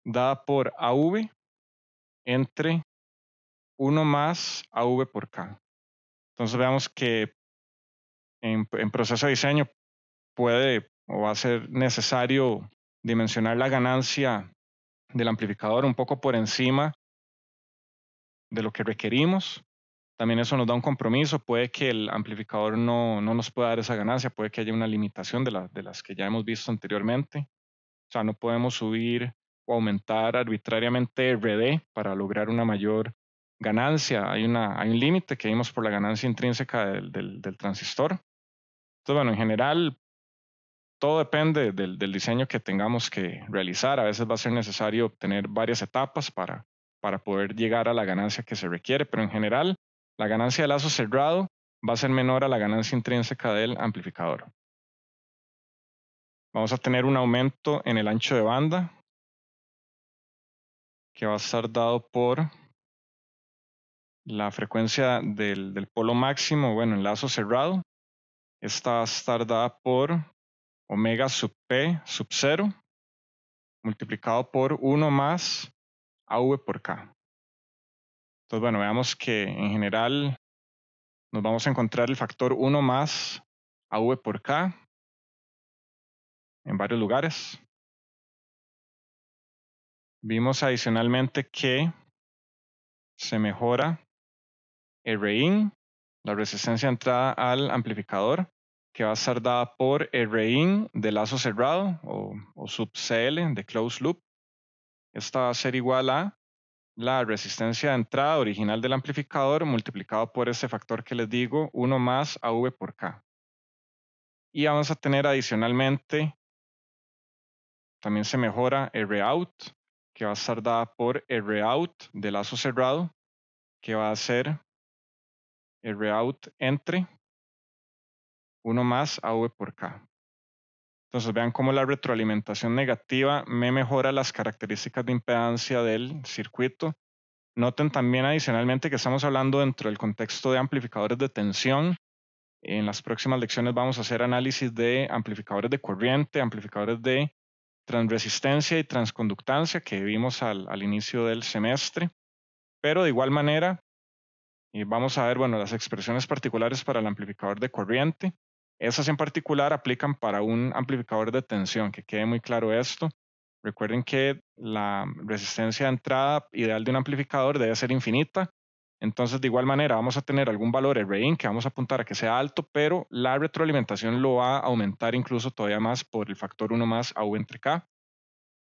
dada por AV entre 1 más AV por K. Entonces veamos que en proceso de diseño puede o va a ser necesario dimensionar la ganancia del amplificador un poco por encima de lo que requerimos. También eso nos da un compromiso. Puede que el amplificador no nos pueda dar esa ganancia, puede que haya una limitación de las que ya hemos visto anteriormente. O sea, no podemos subir o aumentar arbitrariamente RD para lograr una mayor ganancia. Hay un límite que vimos por la ganancia intrínseca del transistor. Entonces, bueno, en general, todo depende del diseño que tengamos que realizar. A veces va a ser necesario obtener varias etapas para poder llegar a la ganancia que se requiere, pero en general, la ganancia de lazo cerrado va a ser menor a la ganancia intrínseca del amplificador. Vamos a tener un aumento en el ancho de banda que va a estar dado por la frecuencia del polo máximo, bueno, en lazo cerrado. Esta va a estar dada por omega sub p sub 0 multiplicado por 1 más AV por K. Entonces, bueno, veamos que en general nos vamos a encontrar el factor 1 más AV por K en varios lugares. Vimos adicionalmente que se mejora Rin la resistencia de entrada al amplificador, que va a estar dada por Rin de lazo cerrado o sub CL de closed loop. Esta va a ser igual a la resistencia de entrada original del amplificador multiplicado por este factor que les digo, 1 más AV por K. Y vamos a tener adicionalmente, también se mejora Rout, que va a estar dada por Rout de lazo cerrado, que va a ser Rout entre 1 más AV por K. Entonces vean cómo la retroalimentación negativa me mejora las características de impedancia del circuito. Noten también adicionalmente que estamos hablando dentro del contexto de amplificadores de tensión. En las próximas lecciones vamos a hacer análisis de amplificadores de corriente, amplificadores de transresistencia y transconductancia que vimos al inicio del semestre. Pero de igual manera, vamos a ver las expresiones particulares para el amplificador de corriente. Esas en particular aplican para un amplificador de tensión, que quede muy claro esto. Recuerden que la resistencia de entrada ideal de un amplificador debe ser infinita. Entonces, de igual manera, vamos a tener algún valor Rin que vamos a apuntar a que sea alto, pero la retroalimentación lo va a aumentar incluso todavía más por el factor 1 más AV entre K.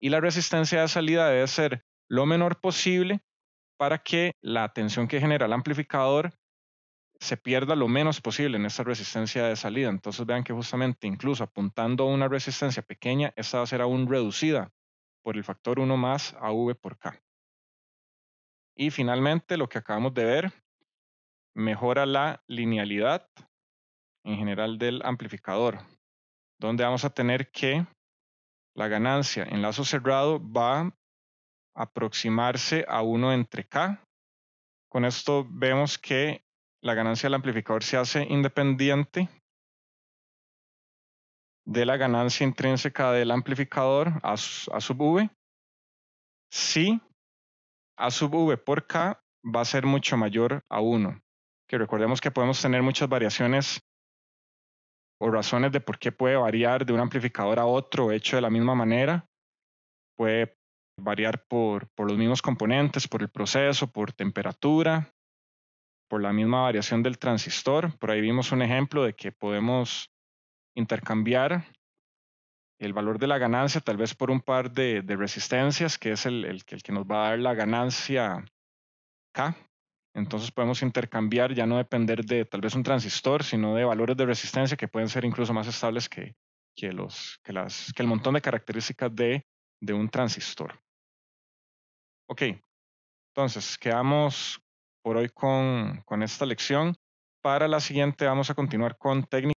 Y la resistencia de salida debe ser lo menor posible para que la tensión que genera el amplificador se pierda lo menos posible en esta resistencia de salida. Entonces vean que justamente incluso apuntando a una resistencia pequeña, esta va a ser aún reducida por el factor 1 más AV por K. Y finalmente lo que acabamos de ver, mejora la linealidad en general del amplificador, donde vamos a tener que la ganancia en lazo cerrado va a aproximarse a 1 entre K. Con esto vemos que la ganancia del amplificador se hace independiente de la ganancia intrínseca del amplificador A sub V, si A sub V por K va a ser mucho mayor a 1. Que recordemos que podemos tener muchas variaciones o razones de por qué puede variar de un amplificador a otro hecho de la misma manera. Puede variar por los mismos componentes, por el proceso, por temperatura, por la misma variación del transistor. Por ahí vimos un ejemplo de que podemos intercambiar el valor de la ganancia tal vez por un par de resistencias, que es el que nos va a dar la ganancia K. Entonces podemos intercambiar, ya no depender de tal vez un transistor, sino de valores de resistencia que pueden ser incluso más estables que el montón de características de un transistor. Ok, entonces quedamos por hoy con esta lección. Para la siguiente vamos a continuar con técnicas